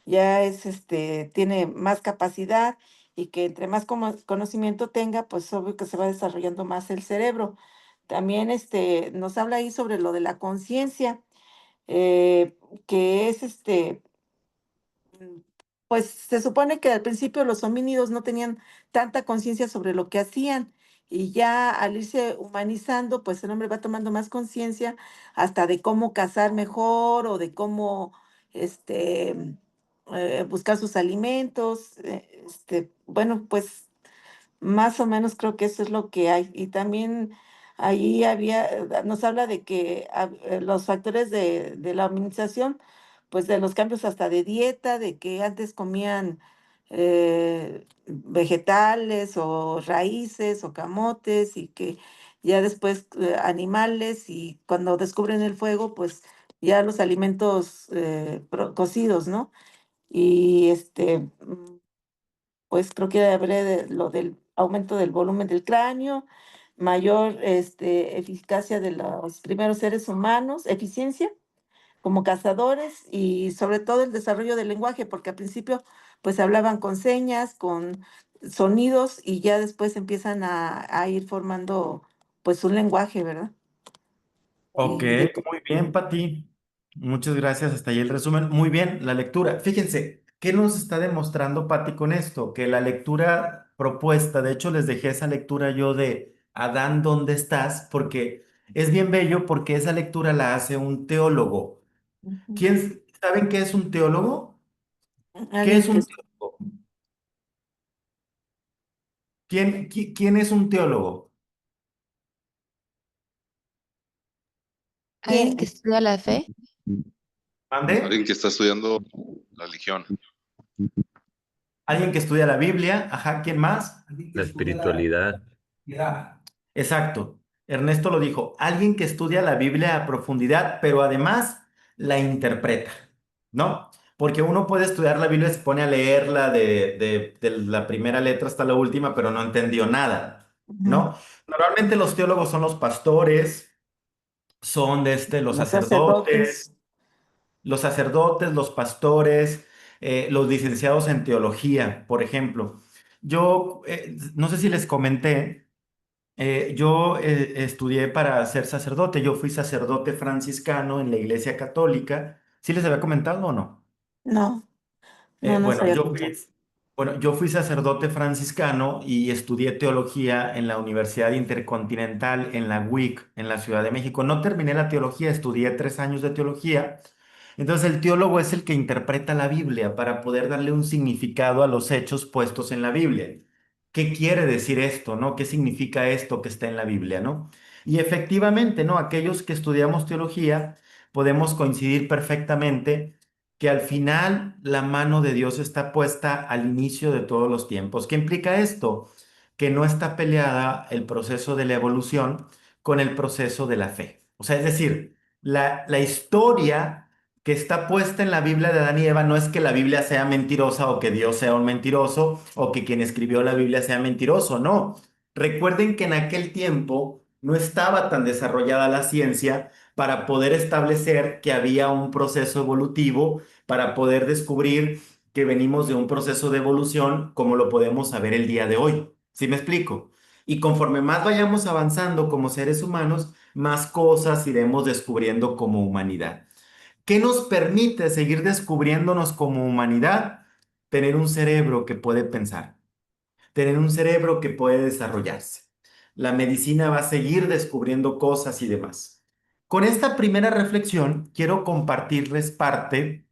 tiene más capacidad y que entre más conocimiento tenga, pues obvio que se va desarrollando más el cerebro. También nos habla ahí sobre lo de la conciencia, que es pues se supone que al principio los homínidos no tenían tanta conciencia sobre lo que hacían y ya al irse humanizando, pues el hombre va tomando más conciencia hasta de cómo cazar mejor o de cómo buscar sus alimentos. Bueno, pues más o menos creo que eso es lo que hay. Y también ahí nos habla de que los factores de la administración, pues de los cambios hasta de dieta, de que antes comían vegetales o raíces o camotes y que ya después animales y cuando descubren el fuego, pues ya los alimentos cocidos, ¿no? Y pues creo que hablé de lo del aumento del volumen del cráneo, mayor eficacia de los primeros seres humanos, eficiencia como cazadores y sobre todo el desarrollo del lenguaje, porque al principio pues hablaban con señas, con sonidos y ya después empiezan a ir formando pues un lenguaje, ¿verdad? Ok, Y de, muy bien, Pati. Muchas gracias. Hasta ahí el resumen. Muy bien, la lectura. Fíjense, ¿qué nos está demostrando Pati con esto? Que la lectura propuesta, de hecho les dejé esa lectura yo de Adán, ¿dónde estás? Porque Es bien bello porque esa lectura la hace un teólogo. Ujú. ¿Saben qué es un teólogo? ¿Qué Alguien es que un teólogo? ¿Quién es un teólogo? Alguien que estudia la fe, ¿Mande? Alguien que está estudiando la religión. Alguien que estudia la Biblia. Ajá, ¿quién más? Alguien que La estudia la espiritualidad. vida. Exacto. Ernesto lo dijo. Alguien que estudia la Biblia a profundidad, pero además la interpreta, ¿no? Porque uno puede estudiar la Biblia, se pone a leerla de la primera letra hasta la última, pero no entendió nada, Ujú. ¿no? Normalmente los teólogos son los pastores, son los Los sacerdotes. sacerdotes, los pastores, los licenciados en teología, por ejemplo. Yo no sé si les comenté, yo estudié para ser sacerdote, yo fui sacerdote franciscano en la Iglesia Católica. ¿Sí les había comentado o no? No, no nos Bueno, había contado. yo fui sacerdote franciscano y estudié teología en la Universidad Intercontinental, en la UIC, en la Ciudad de México. No terminé la teología, estudié 3 años de teología. Entonces el teólogo es el que interpreta la Biblia para poder darle un significado a los hechos puestos en la Biblia. ¿Qué quiere decir esto, no? ¿Qué significa esto que está en la Biblia, no? Y efectivamente, ¿no? Aquellos que estudiamos teología podemos coincidir perfectamente que al final la mano de Dios está puesta al inicio de todos los tiempos. ¿Qué implica esto? Que no está peleada el proceso de la evolución con el proceso de la fe. O sea, es decir, la historia que está puesta en la Biblia de Adán y Eva no es que la Biblia sea mentirosa o que Dios sea un mentiroso o que quien escribió la Biblia sea mentiroso, no. Recuerden que en aquel tiempo no estaba tan desarrollada la ciencia para poder establecer que había un proceso evolutivo, para poder descubrir que venimos de un proceso de evolución como lo podemos saber el día de hoy. ¿Sí me explico? Y conforme más vayamos avanzando como seres humanos, más cosas iremos descubriendo como humanidad. ¿Qué nos permite seguir descubriéndonos como humanidad? Tener un cerebro que puede pensar, tener un cerebro que puede desarrollarse. La medicina va a seguir descubriendo cosas y demás. Con esta primera reflexión, quiero compartirles parte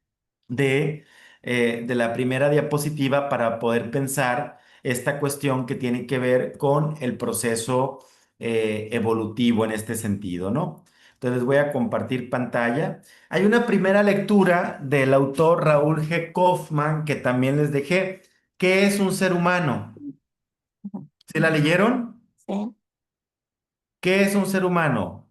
de, de la primera diapositiva para poder pensar esta cuestión que tiene que ver con el proceso evolutivo en este sentido, ¿no? Entonces voy a compartir pantalla. Hay una primera lectura del autor Raúl G. Kaufman que también les dejé. ¿Qué es un ser humano? ¿Sí la leyeron? Sí. ¿Qué es un ser humano?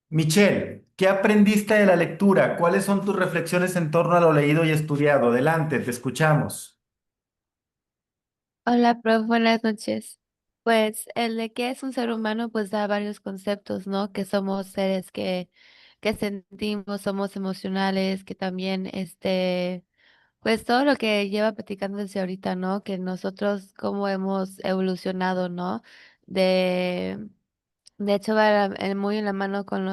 Michelle, ¿qué aprendiste de la lectura? ¿Cuáles son tus reflexiones en torno a lo leído y estudiado? Adelante, te escuchamos. hola, prof, buenas noches. Pues el de qué es un ser humano, pues da varios conceptos, ¿no? Que somos seres que sentimos, somos emocionales, que también, pues todo lo que lleva platicando desde ahorita, ¿no? Que nosotros cómo hemos evolucionado, ¿no? De De hecho, va muy en la mano con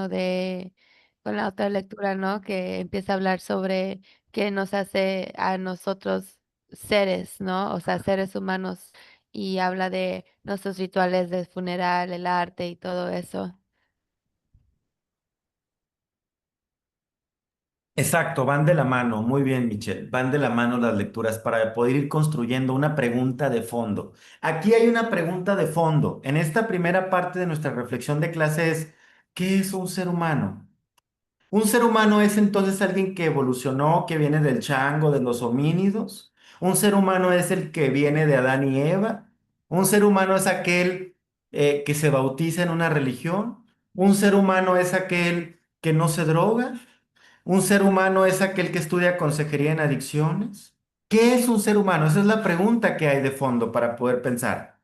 con la otra lectura, ¿no? Que empieza a hablar sobre qué nos hace a nosotros seres, ¿no? O sea, seres humanos, y habla de nuestros rituales de funeral, el arte y todo eso. Exacto, van de la mano. Muy bien, Michelle. Van de la mano las lecturas para poder ir construyendo una pregunta de fondo. Aquí hay una pregunta de fondo. En esta primera parte de nuestra reflexión de clase es, ¿qué es un ser humano? Un ser humano es entonces alguien que evolucionó, que viene del chango, de los homínidos. Un ser humano es el que viene de Adán y Eva. Un ser humano es aquel que se bautiza en una religión. Un ser humano es aquel que no se droga. Un ser humano es aquel que estudia consejería en adicciones. ¿Qué es un ser humano? Esa es la pregunta que hay de fondo para poder pensar.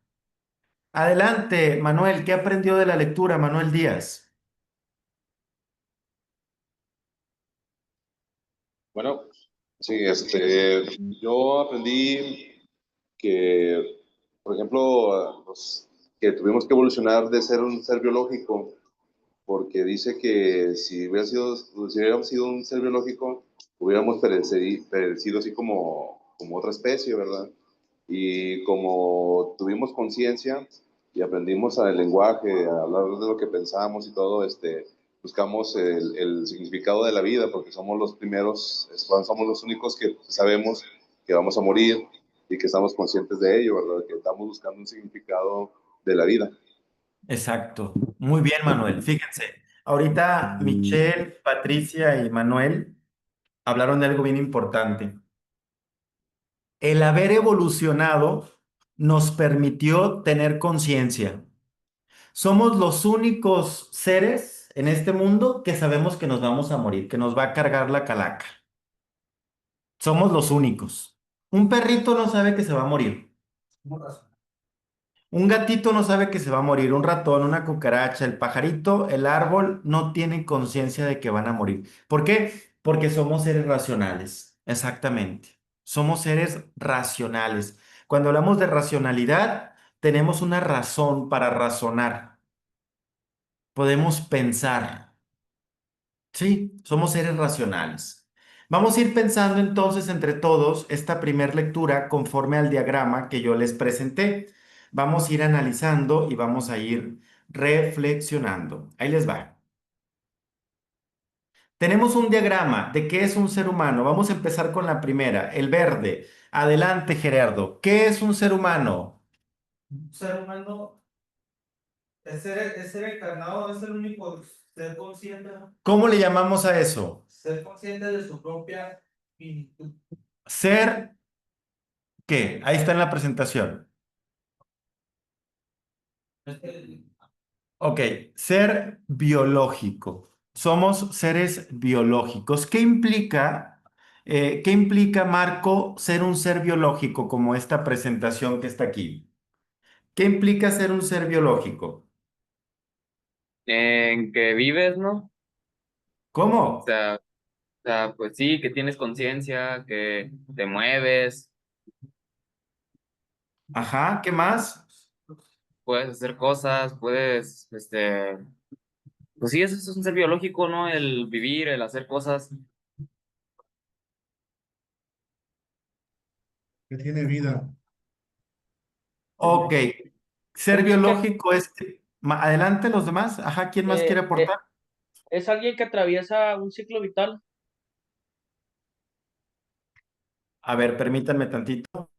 Adelante, Manuel, ¿qué aprendió de la lectura, Manuel Díaz? Bueno, sí, yo aprendí que, por ejemplo, que tuvimos que evolucionar de ser un ser biológico, porque dice que si hubiéramos sido un ser biológico, hubiéramos perecido así como otra especie, ¿verdad? Y como tuvimos conciencia, y aprendimos el lenguaje, a hablar de lo que pensamos y todo, buscamos el significado de la vida, porque somos los primeros, somos los únicos que sabemos que vamos a morir y que estamos conscientes de ello, ¿verdad? Que estamos buscando un significado de la vida. Exacto. Muy bien, Manuel. Fíjense, ahorita Michelle, Patricia y Manuel hablaron de algo bien importante. El haber evolucionado nos permitió tener conciencia. Somos los únicos seres en este mundo que sabemos que nos vamos a morir, que nos va a cargar la calaca. Somos los únicos. Un perrito no sabe que se va a morir. Un gatito no sabe que se va a morir. Un ratón, una cucaracha, el pajarito, el árbol no tienen conciencia de que van a morir. ¿Por qué? Porque somos seres racionales. Exactamente. Somos seres racionales. Cuando hablamos de racionalidad, tenemos una razón para razonar. Podemos pensar. Sí, somos seres racionales. Vamos a ir pensando entonces entre todos esta primer lectura conforme al diagrama que yo les presenté. Vamos a ir analizando y vamos a ir reflexionando. Ahí les va. Tenemos un diagrama de qué es un ser humano. Vamos a empezar con la primera, el verde. Adelante, Gerardo. ¿Qué es un ser humano? Un ser humano es ser encarnado, es el único ser consciente, ¿no? ¿Cómo le llamamos a eso? Ser consciente de su propia finitud. Ser, ¿qué? Ahí está en la presentación. Ok, ser biológico. Somos seres biológicos. Qué implica, Marco, ser un ser biológico como esta presentación que está aquí? ¿Qué implica ser un ser biológico? En que vives, ¿no? O ¿Cómo? sea, pues sí, que tienes conciencia, que te mueves, Ajá, ¿qué más? puedes hacer cosas, puedes, pues sí, eso es un ser biológico, ¿no? El vivir, el hacer cosas. Que tiene vida. Ok, ser Alguien que, biológico es... Adelante los demás. Ajá, ¿quién más quiere eh, eh, aportar? es alguien que atraviesa un ciclo vital. A ver, permítanme tantito.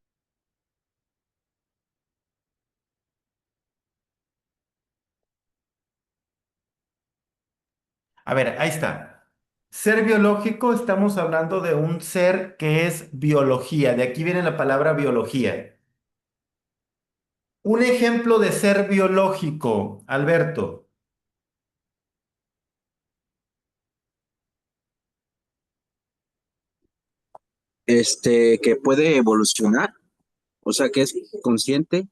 A ver, ahí está. Ser biológico, estamos hablando de un ser que es biología. De aquí viene la palabra biología. Un ejemplo de ser biológico, Alberto. Que puede evolucionar, o sea, que es consciente.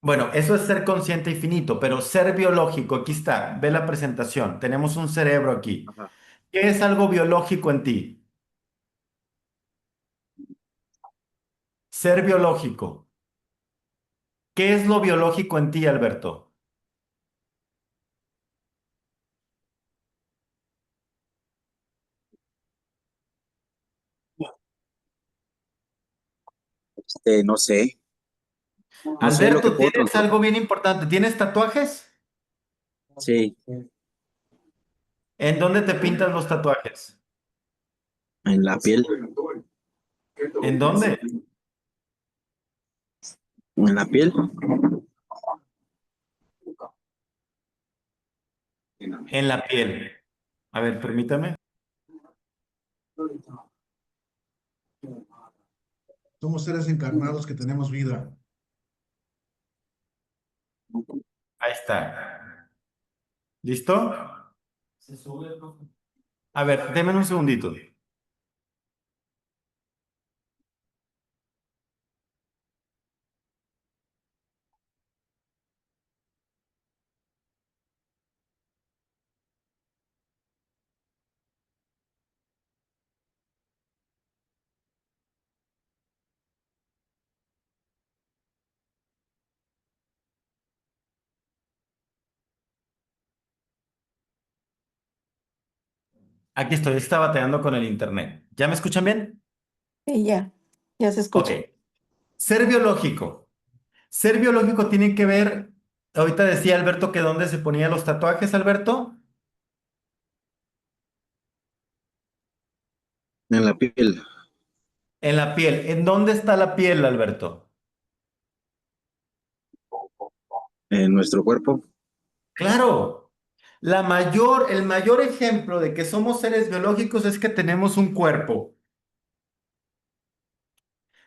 Bueno, eso es ser consciente y finito, pero ser biológico, aquí está, ve la presentación. Tenemos un cerebro aquí. Ajá. ¿Qué es algo biológico en ti? Ser biológico. ¿Qué es lo biológico en ti, Alberto? No sé, no sé lo que Alberto, puedo tienes controlar. algo bien importante. ¿Tienes tatuajes? Sí, ¿En dónde te pintas los tatuajes? en la piel, ¿En dónde? en la piel. En la piel. A ver, permítame. Somos seres encarnados que tenemos vida. Ahí está. ¿Listo? Se sube, A ver, denme un segundito. Aquí estoy, estaba batallando con el internet. ¿Ya me escuchan bien? Sí, ya se Ok. escucha. Ser biológico. Ser biológico tiene que ver, ahorita decía Alberto que dónde se ponía los tatuajes, Alberto, En la piel, en la piel. ¿En dónde está la piel, Alberto? en nuestro cuerpo. Claro, el mayor ejemplo de que somos seres biológicos es que tenemos un cuerpo.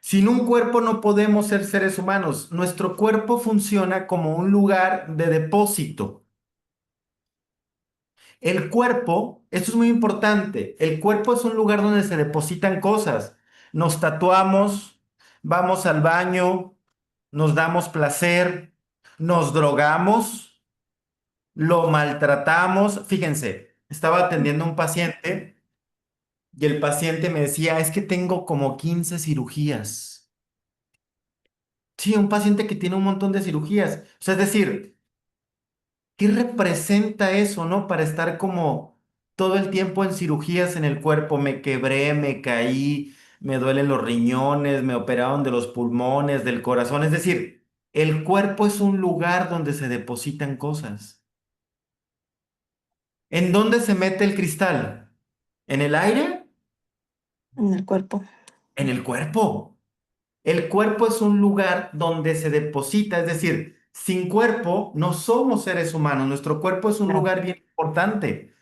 Sin un cuerpo no podemos ser seres humanos. Nuestro cuerpo funciona como un lugar de depósito. El cuerpo, esto es muy importante, el cuerpo es un lugar donde se depositan cosas. Nos tatuamos, vamos al baño, nos damos placer, nos drogamos, lo maltratamos. Fíjense, estaba atendiendo a un paciente y el paciente me decía, es que tengo como 15 cirugías. Sí, un paciente que tiene un montón de cirugías. O sea, es decir, ¿qué representa eso, no? Para estar como todo el tiempo en cirugías en el cuerpo. Me quebré, me caí, me duelen los riñones, me operaron de los pulmones, del corazón. Es decir, el cuerpo es un lugar donde se depositan cosas. ¿En dónde se mete el cristal? ¿En el aire? En el cuerpo. En el cuerpo. El cuerpo es un lugar donde se deposita, es decir, sin cuerpo no somos seres humanos. Nuestro cuerpo es un Claro. lugar bien importante.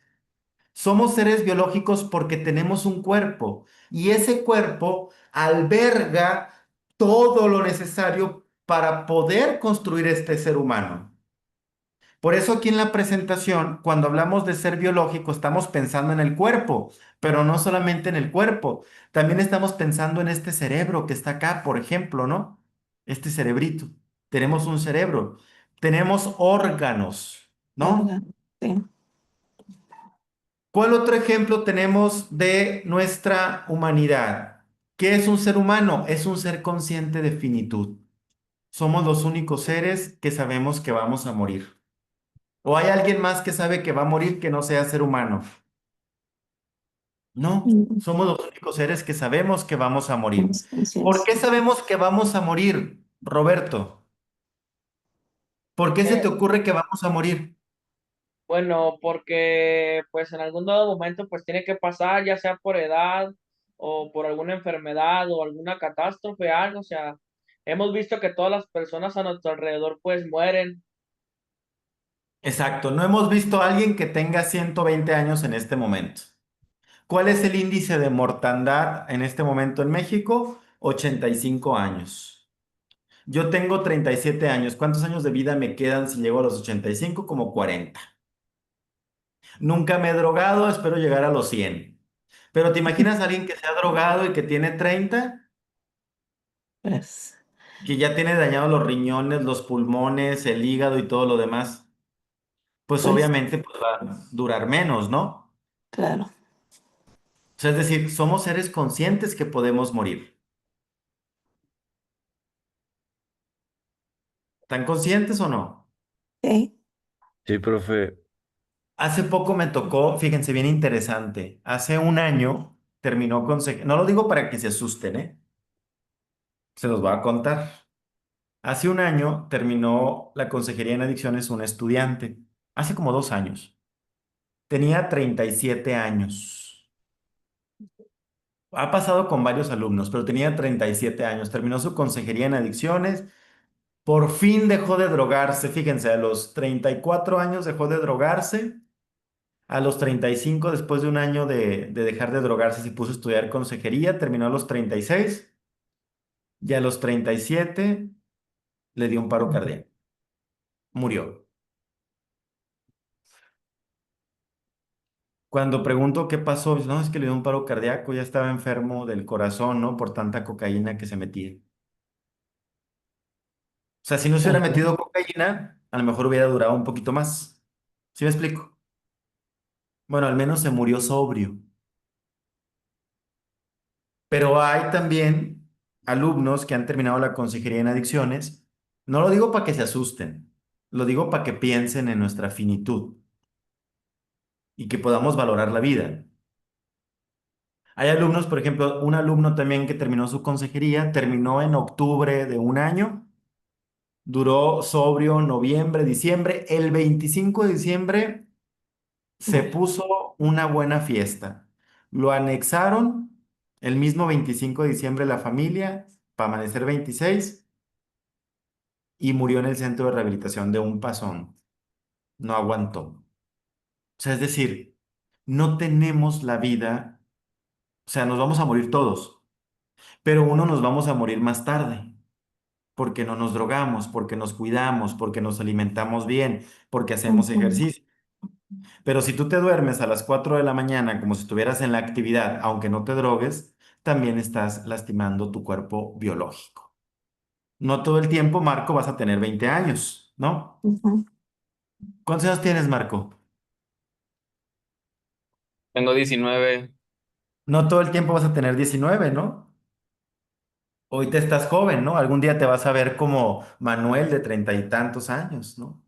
Somos seres biológicos porque tenemos un cuerpo y ese cuerpo alberga todo lo necesario para poder construir este ser humano. Por eso aquí en la presentación, cuando hablamos de ser biológico, estamos pensando en el cuerpo, pero no solamente en el cuerpo, también estamos pensando en este cerebro que está acá, por ejemplo, ¿no? Este cerebrito. Tenemos un cerebro, tenemos órganos, ¿no? Órgano, sí. ¿Cuál otro ejemplo tenemos de nuestra humanidad? ¿Qué es un ser humano? Es un ser consciente de finitud. Somos los únicos seres que sabemos que vamos a morir. ¿O hay alguien más que sabe que va a morir que no sea ser humano? No, Mm, somos los únicos seres que sabemos que vamos a morir. somos ¿Por conscientes. qué sabemos que vamos a morir, Roberto? ¿Por qué se te Eh, ocurre que vamos a morir? bueno, porque pues en algún dado momento pues tiene que pasar, ya sea por edad o por alguna enfermedad o alguna catástrofe, algo, o sea, hemos visto que todas las personas a nuestro alrededor pues mueren. Exacto, no hemos visto a alguien que tenga 120 años en este momento. ¿Cuál es el índice de mortandad en este momento en México? 85 años. Yo tengo 37 años. ¿Cuántos años de vida me quedan si llego a los 85? Como 40. Nunca me he drogado, espero llegar a los 100. Pero ¿te imaginas a alguien que se ha drogado y que tiene 30? Pues, Que ya tiene dañados los riñones, los pulmones, el hígado y todo lo demás? Pues pues, obviamente pues, va a durar menos, ¿no? claro. O sea, es decir, somos seres conscientes que podemos morir. ¿Están conscientes o no? Sí. Sí, profe. Hace poco me tocó, fíjense, bien interesante. Hace un año terminó no lo digo para que se asusten, ¿eh? Se los voy a contar. Hace un año terminó la consejería en adicciones un estudiante. Hace como 2 años. Tenía 37 años. Ha pasado con varios alumnos, pero tenía 37 años. Terminó su consejería en adicciones. Por fin dejó de drogarse. Fíjense, a los 34 años dejó de drogarse. A los 35, después de un año de dejar de drogarse, se puso a estudiar consejería, terminó a los 36 y a los 37 le dio un paro cardíaco. Murió. Cuando pregunto qué pasó, dice, no, es que le dio un paro cardíaco, ya estaba enfermo del corazón, ¿no? Por tanta cocaína que se metía. O sea, si no se hubiera Ajá. metido cocaína, a lo mejor hubiera durado un poquito más. ¿Sí me explico? Bueno, al menos se murió sobrio. Pero hay también alumnos que han terminado la consejería en adicciones. No lo digo para que se asusten, lo digo para que piensen en nuestra finitud y que podamos valorar la vida. Hay alumnos, por ejemplo, un alumno también que terminó su consejería, terminó en octubre de un año Duró sobrio noviembre, diciembre. El 25 de diciembre se puso una buena fiesta. Lo anexaron el mismo 25 de diciembre la familia para amanecer 26 y murió en el centro de rehabilitación de un pasón. No aguantó. O sea, es decir, no tenemos la vida, o sea, nos vamos a morir todos, pero uno nos vamos a morir más tarde, porque no nos drogamos, porque nos cuidamos, porque nos alimentamos bien, porque hacemos Ujú. ejercicio. Pero si tú te duermes a las 4 de la mañana como si estuvieras en la actividad, aunque no te drogues, también estás lastimando tu cuerpo biológico. No todo el tiempo, Marco, vas a tener 20 años, ¿no? Ujú. ¿Cuántos años tienes, Marco? Tengo 19. No todo el tiempo vas a tener 19, ¿no? Hoy te estás joven, ¿no? Algún día te vas a ver como Manuel de 30 y tantos años, ¿no?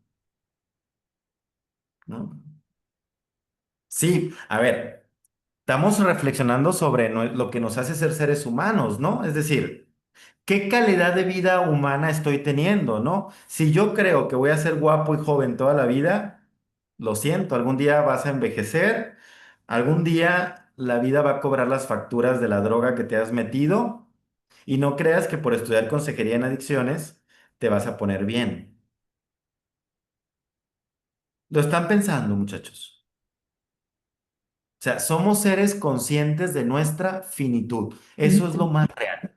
¿No? Sí, a ver, estamos reflexionando sobre lo que nos hace ser seres humanos, ¿no? Es decir, ¿qué calidad de vida humana estoy teniendo, no? Si yo creo que voy a ser guapo y joven toda la vida, lo siento, algún día vas a envejecer, algún día la vida va a cobrar las facturas de la droga que te has metido y no creas que por estudiar consejería en adicciones te vas a poner bien. Lo están pensando, muchachos. O sea, somos seres conscientes de nuestra finitud. Eso es lo más real.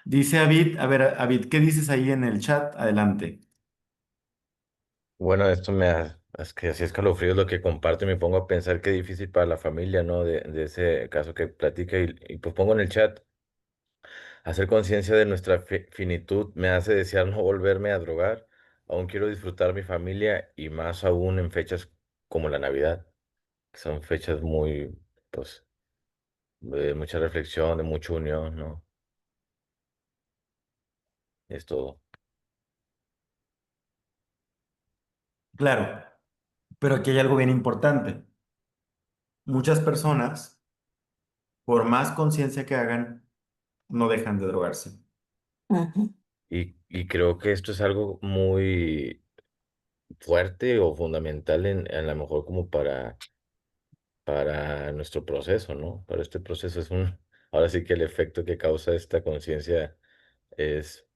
Dice Avid, a ver, Avid, ¿qué dices ahí en el chat? Adelante. Bueno, es que así escalofrío es lo que comparto y me pongo a pensar qué difícil para la familia, ¿no? De ese caso que platica y pues pongo en el chat, hacer conciencia de nuestra finitud me hace desear no volverme a drogar, aún quiero disfrutar mi familia y más aún en fechas como la Navidad, que son fechas muy, pues, de mucha reflexión, de mucha unión, ¿no? Es todo. Claro, pero aquí hay algo bien importante. Muchas personas, por más conciencia que hagan, no dejan de drogarse. Ujú. Y creo que esto es algo muy fuerte o fundamental a lo mejor como para nuestro proceso, ¿no? Para este proceso es ahora sí que el efecto que causa esta conciencia es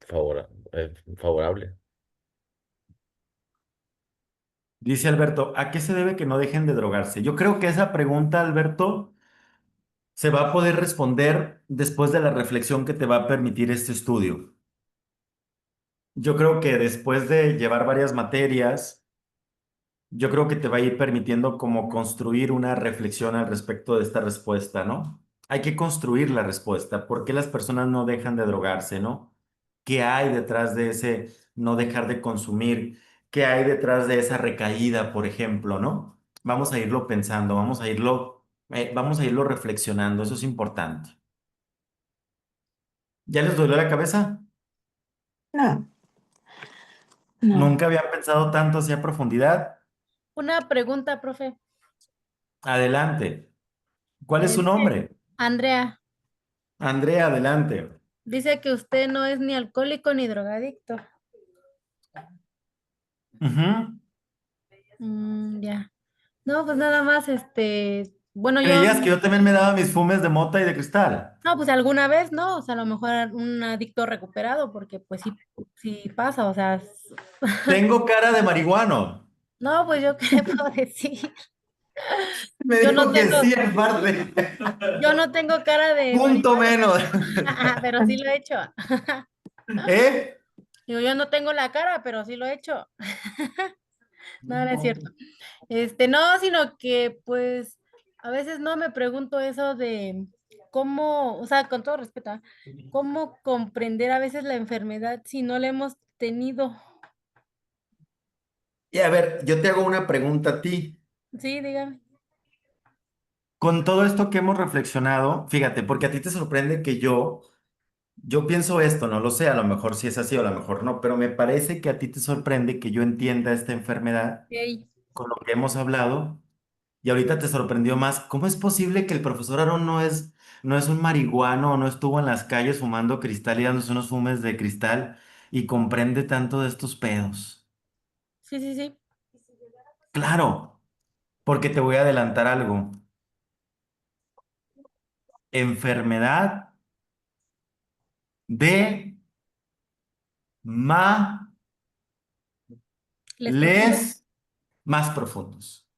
favorable. Dice Alberto, ¿a qué se debe que no dejen de drogarse? Yo creo que esa pregunta, Alberto, se va a poder responder después de la reflexión que te va a permitir este estudio. Yo creo que después de llevar varias materias, yo creo que te va a ir permitiendo como construir una reflexión al respecto de esta respuesta, ¿no? Hay que construir la respuesta. ¿Por qué las personas no dejan de drogarse, no? ¿Qué hay detrás de ese no dejar de consumir? ¿Qué hay detrás de esa recaída, por ejemplo, no? Vamos a irlo pensando, vamos a irlo reflexionando. Eso es importante. ¿Ya les dolió la cabeza? No, no. ¿Nunca habían pensado tanto así a profundidad? Una pregunta, profe. Adelante. ¿Cuál es su Este, nombre? Andrea, Andrea, adelante. dice que usted no es ni alcohólico ni drogadicto. Ujú. Ya. No, pues nada más, bueno, yo, ¿Creías que yo también me daba mis fumes de mota y de cristal? no, pues alguna vez, ¿no? O sea, a lo mejor un adicto recuperado, porque pues sí, sí pasa, o sea, Tengo cara de marihuano. no, pues yo qué le puedo decir. Me Yo no dijo que tengo, sí, aparte. yo no tengo cara de Punto marihuana, menos. pero sí lo he hecho. ¿Eh? Digo, yo no tengo la cara, pero sí lo he hecho. No, no es cierto. No, sino que pues a veces no me pregunto eso de cómo, o sea, con todo respeto, ¿ah? Cómo comprender a veces la enfermedad si no la hemos tenido. Y a ver, yo te hago una pregunta a ti. Sí, dígame. Con todo esto que hemos reflexionado, fíjate, porque a ti te sorprende que yo pienso esto, no lo sé, a lo mejor sí es así o a lo mejor no, pero me parece que a ti te sorprende que yo entienda esta enfermedad Ok. con lo que hemos hablado. Y ahorita te sorprendió más. ¿Cómo es posible que el profesor Aaron no es un marihuano, no estuvo en las calles fumando cristal y dándose unos fumes de cristal y comprende tanto de estos pedos. Sí, sí, sí. Claro, porque te voy a adelantar algo. Enfermedad de ¿Les profundo? males más profundos.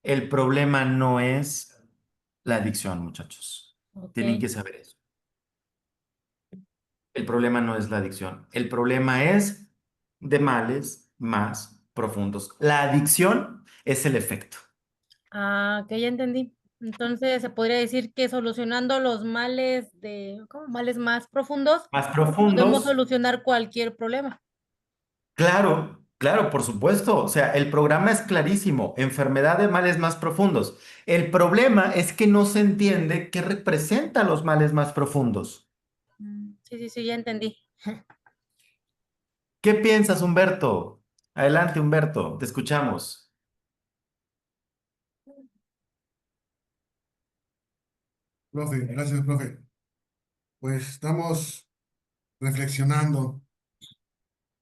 El problema no es la adicción, muchachos. Ok. Tienen que saber eso. El problema no es la adicción. El problema es de males más profundos. La adicción es el efecto. Ah, ok, ya entendí. Entonces se podría decir que solucionando los males ¿cómo? Males más profundos, Más podemos profundos, solucionar cualquier problema. claro, claro, por supuesto. O sea, el programa es clarísimo. Enfermedad de males más profundos. El problema es que no se entiende qué representan los males más profundos. Sí, sí, sí, ya entendí. ¿Qué piensas, Humberto? Adelante, Humberto, te escuchamos. Profe, gracias, profe. Pues estamos reflexionando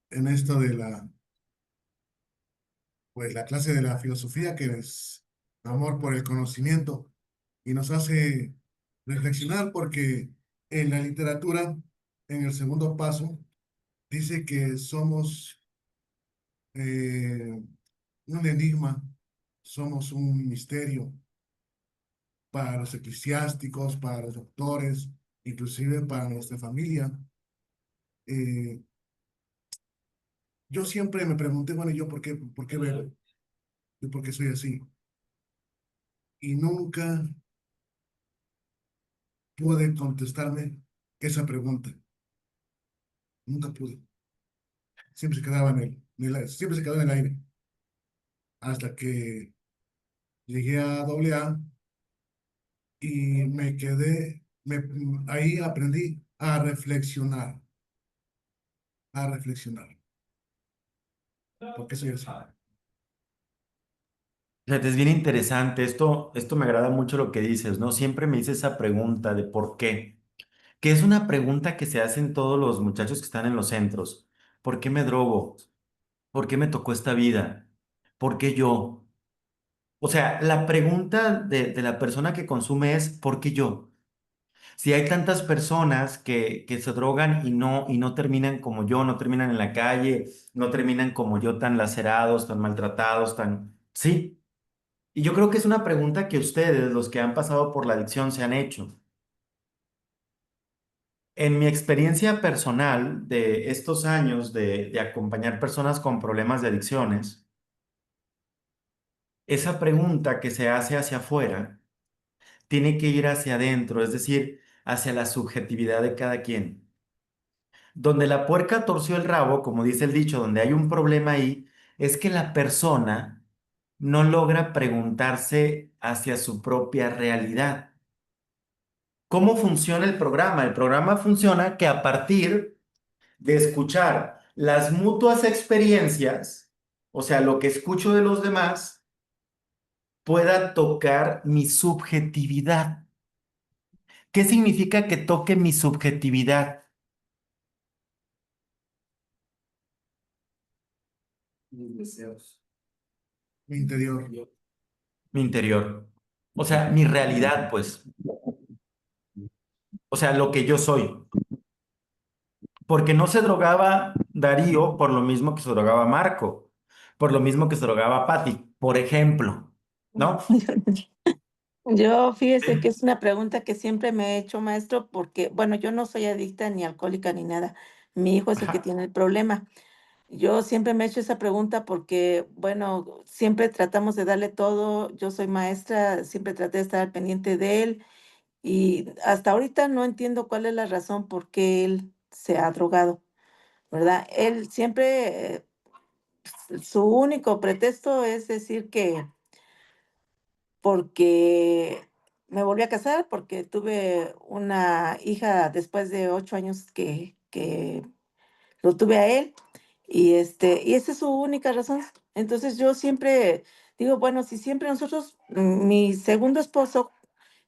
en esto de pues la clase de la filosofía, que es amor por el conocimiento, y nos hace reflexionar porque en la literatura, en el segundo paso, dice que somos un enigma, somos un misterio para los eclesiásticos, para los doctores, inclusive para nuestra familia. Eh, yo siempre me pregunté, bueno, ¿yo por qué bebo? ¿Yo por qué soy así? Y nunca pude contestarme esa pregunta. Nunca pude. Siempre se quedaba siempre se quedó en el aire. Hasta que llegué a AA y me quedé, ahí aprendí a reflexionar. ¿Por qué soy así? Fíjate, es bien interesante. Esto me agrada mucho lo que dices, ¿no? Siempre me hice esa pregunta de por qué. Que es una pregunta que se hacen todos los muchachos que están en los centros. ¿Por qué me drogo? ¿Por qué me tocó esta vida? ¿Por qué yo? O sea, la pregunta de la persona que consume es ¿por qué yo? Si hay tantas personas que se drogan y no terminan como yo, no terminan en la calle, no terminan como yo tan lacerados, tan maltratados, tan... Sí. Y yo creo que es una pregunta que ustedes, los que han pasado por la adicción, se han hecho. En mi experiencia personal de estos años de acompañar personas con problemas de adicciones, esa pregunta que se hace hacia afuera tiene que ir hacia adentro, es decir, hacia la subjetividad de cada quien. Donde la puerca torció el rabo, como dice el dicho, donde hay un problema ahí, es que la persona no logra preguntarse hacia su propia realidad. ¿Cómo funciona el programa? El programa funciona que a partir de escuchar las mutuas experiencias, o sea, lo que escucho de los demás, pueda tocar mi subjetividad. ¿Qué significa que toque mi subjetividad? Mis deseos. Mi interior. Mi interior. O sea, mi realidad, pues. O sea, lo que yo soy. Porque no se drogaba Darío por lo mismo que se drogaba Marco, por lo mismo que se drogaba Patty, por ejemplo, ¿no? Yo fíjese que es una pregunta que siempre me he hecho, maestro, porque, bueno, yo no soy adicta ni alcohólica ni nada. Mi hijo es el que Ajá. tiene el problema. Yo siempre me he hecho esa pregunta porque, bueno, siempre tratamos de darle todo. Yo soy maestra, siempre traté de estar al pendiente de él y hasta ahorita no entiendo cuál es la razón por qué él se ha drogado, ¿verdad? Él siempre, su único pretexto es decir que porque me volví a casar, porque tuve una hija después de 8 años que lo tuve a él, y esa es su única razón. Entonces yo siempre digo, bueno, si siempre nosotros, mi segundo esposo,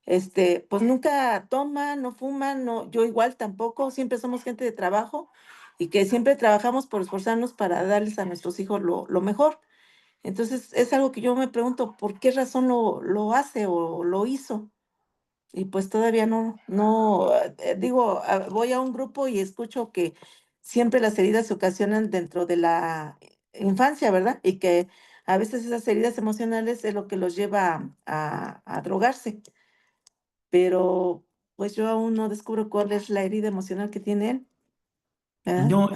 pues nunca toman, no fuman, no, yo igual tampoco, siempre somos gente de trabajo y que siempre trabajamos por esforzarnos para darles a nuestros hijos lo mejor. Entonces, es algo que yo me pregunto, ¿por qué razón lo hace o lo hizo? Y pues todavía no, digo, voy a un grupo y escucho que siempre las heridas se ocasionan dentro de la infancia, ¿verdad? Y que a veces esas heridas emocionales es lo que los lleva a drogarse. Pero pues yo aún no descubro cuál es la herida emocional que tiene él, ¿verdad? No,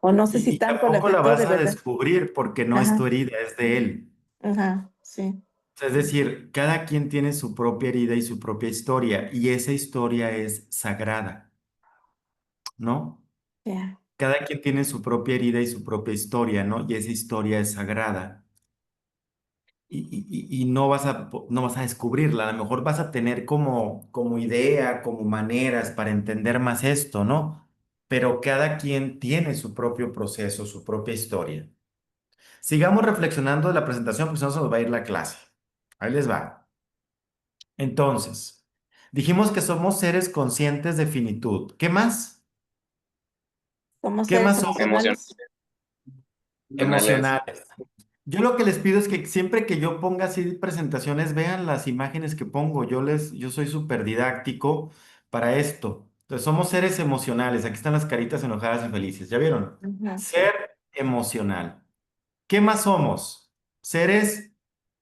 O no sé si y tanto le tampoco la afectó vas de a verdad. descubrir porque no es tu Ajá, herida, es de él. ajá, sí, O sea, es decir, cada quien tiene su propia herida y su propia historia, y esa historia es sagrada, ¿no? ya. Cada quien tiene su propia herida y su propia historia, ¿no? Y esa historia es sagrada. Y no vas a descubrirla. A lo mejor vas a tener como idea, como maneras para entender más esto, ¿no? Pero cada quien tiene su propio proceso, su propia historia. Sigamos reflexionando de la presentación, pues no se nos va a ir la clase. Ahí les va. Entonces, dijimos que somos seres conscientes de finitud. ¿Qué más? Somos ¿Qué seres más somos? emocionales. Emocionales. Yo lo que les pido es que siempre que yo ponga así presentaciones, vean las imágenes que pongo. Yo soy súper didáctico para esto. Entonces, somos seres emocionales. Aquí están las caritas enojadas y felices. ¿Ya vieron? Ajá, sí. Ser emocional. ¿Qué más somos? Seres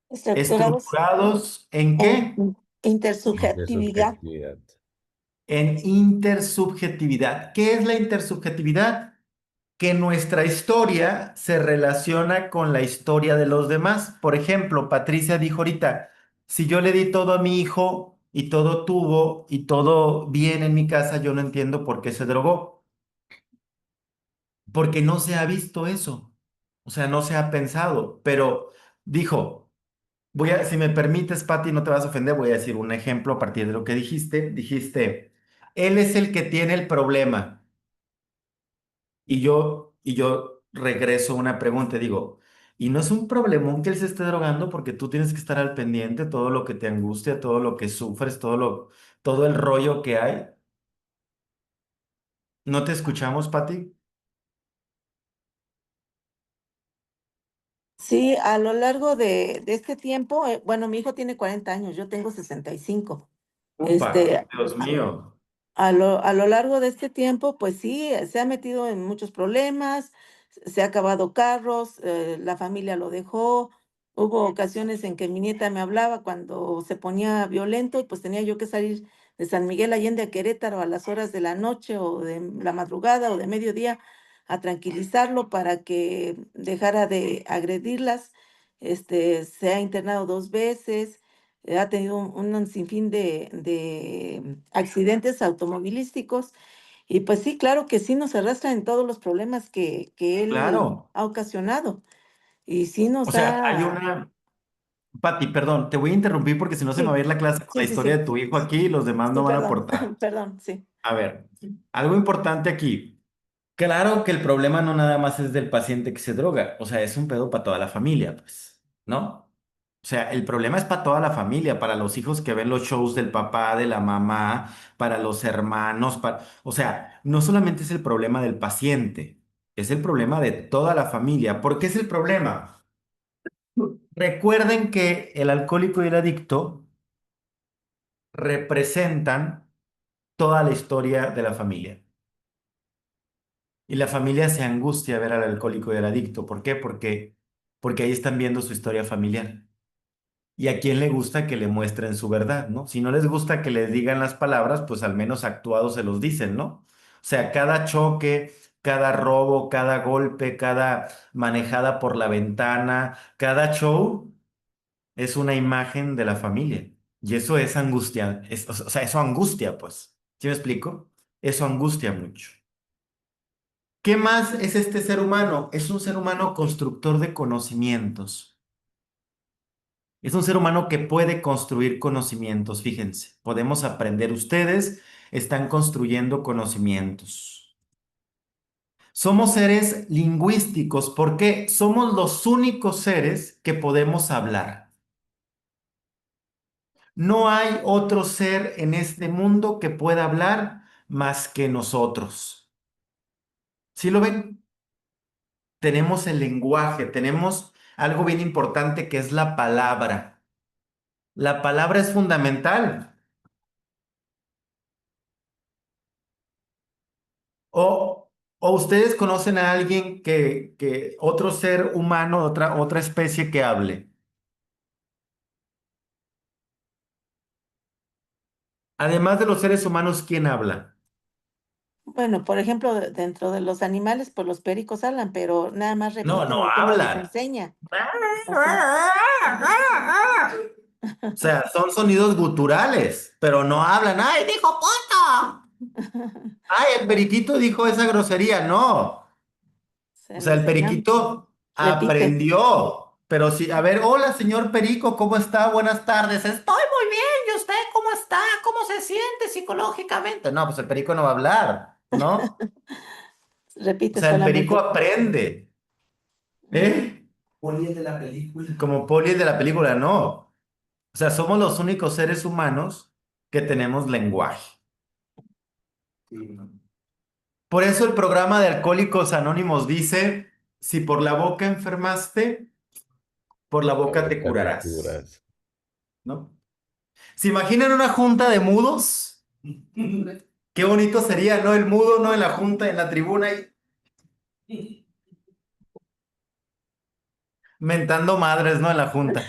Estructurados estructurados ¿en en qué? intersubjetividad. Intersubjetividad. En intersubjetividad. ¿Qué es la intersubjetividad? Que nuestra historia se relaciona con la historia de los demás. Por ejemplo, Patricia dijo ahorita, si yo le di todo a mi hijo y todo tuvo y todo bien en mi casa, yo no entiendo por qué se drogó, porque no se ha visto eso, o sea, no se ha pensado, pero dijo, si me permites, Pati, no te vas a ofender, voy a decir un ejemplo a partir de lo que dijiste. Dijiste, él es el que tiene el problema. Y yo regreso una pregunta y digo, ¿y no es un problemón que él se esté drogando porque tú tienes que estar al pendiente todo lo que te angustia, todo lo que sufres, todo el rollo que hay? ¿No te escuchamos, Pati? Sí, a lo largo de este tiempo, bueno, mi hijo tiene 40 años, yo tengo 65. Upa, Este, Dios mío. a lo largo de este tiempo, pues sí, se ha metido en muchos problemas, se ha acabado carros, la familia lo dejó. Hubo ocasiones en que mi nieta me hablaba cuando se ponía violento y pues tenía yo que salir de San Miguel Allende a Querétaro a las horas de la noche o de la madrugada o de mediodía a tranquilizarlo para que dejara de agredirlas. Se ha internado 2 veces, ha tenido un sinfín de accidentes automovilísticos y pues sí, claro que sí nos arrastra en todos los problemas que él Claro. ha ocasionado y sí O nos sea, hay ha... una... Pati, perdón, te voy a interrumpir porque si no se me va Sí, a ir la clase con sí, la sí, historia sí, de tu hijo aquí y los demás sí, no van a perdón, aportar. perdón, sí. A ver, algo importante aquí. Claro que el problema no nada más es del paciente que se droga, o sea, es un pedo para toda la familia, pues, ¿no? O sea, el problema es para toda la familia, para los hijos que ven los shows del papá, de la mamá, para los hermanos, o sea, no solamente es el problema del paciente, es el problema de toda la familia. ¿Por qué es el problema? Recuerden que el alcohólico y el adicto representan toda la historia de la familia. Y la familia se angustia ver al alcohólico y al adicto. ¿Por qué? Porque ahí están viendo su historia familiar. Y a quién le gusta que le muestren su verdad, ¿no? Si no les gusta que les digan las palabras, pues al menos actuados se los dicen, ¿no? O sea, cada choque, cada robo, cada golpe, cada manejada por la ventana, cada show es una imagen de la familia. Y eso es angustia, o sea, eso angustia, pues. ¿Sí me explico? Eso angustia mucho. ¿Qué más es este ser humano? Es un ser humano constructor de conocimientos. Es un ser humano que puede construir conocimientos. Fíjense, podemos aprender. Ustedes están construyendo conocimientos. Somos seres lingüísticos porque somos los únicos seres que podemos hablar. No hay otro ser en este mundo que pueda hablar más que nosotros. ¿Sí lo ven? Tenemos el lenguaje, tenemos algo bien importante que es la palabra. La palabra es fundamental. O, o ustedes conocen a alguien que otro ser humano, otra especie que hable. Además de los seres humanos, ¿quién habla? Bueno, por ejemplo, dentro de los animales, pues los pericos hablan, pero nada más No, repiten no lo que uno les hablan. enseña. Ajá. O sea, son sonidos guturales, pero no hablan. ¡Ay, dijo puto! ¡Ay, el periquito dijo esa grosería! No. Se O lo sea, el enseñamos. periquito Repite. aprendió. Pero sí, a ver, hola, señor Perico, ¿cómo está? Buenas tardes. Estoy muy bien. ¿Y usted cómo está? ¿Cómo se siente psicológicamente? No, pues el perico no va a hablar, ¿no? O Repite sea, el perico solamente. aprende. ¿Eh? Poli es de la película. Como Poli de la película, no. O sea, somos los únicos seres humanos que tenemos lenguaje. Por eso el programa de Alcohólicos Anónimos dice, si por la boca enfermaste, por la boca te Boca te curarás, curas. ¿no? ¿Se imaginan una junta de mudos? Qué bonito sería, ¿no? El mudo, ¿no? En la junta, en la tribuna, y mentando madres, ¿no? En la junta.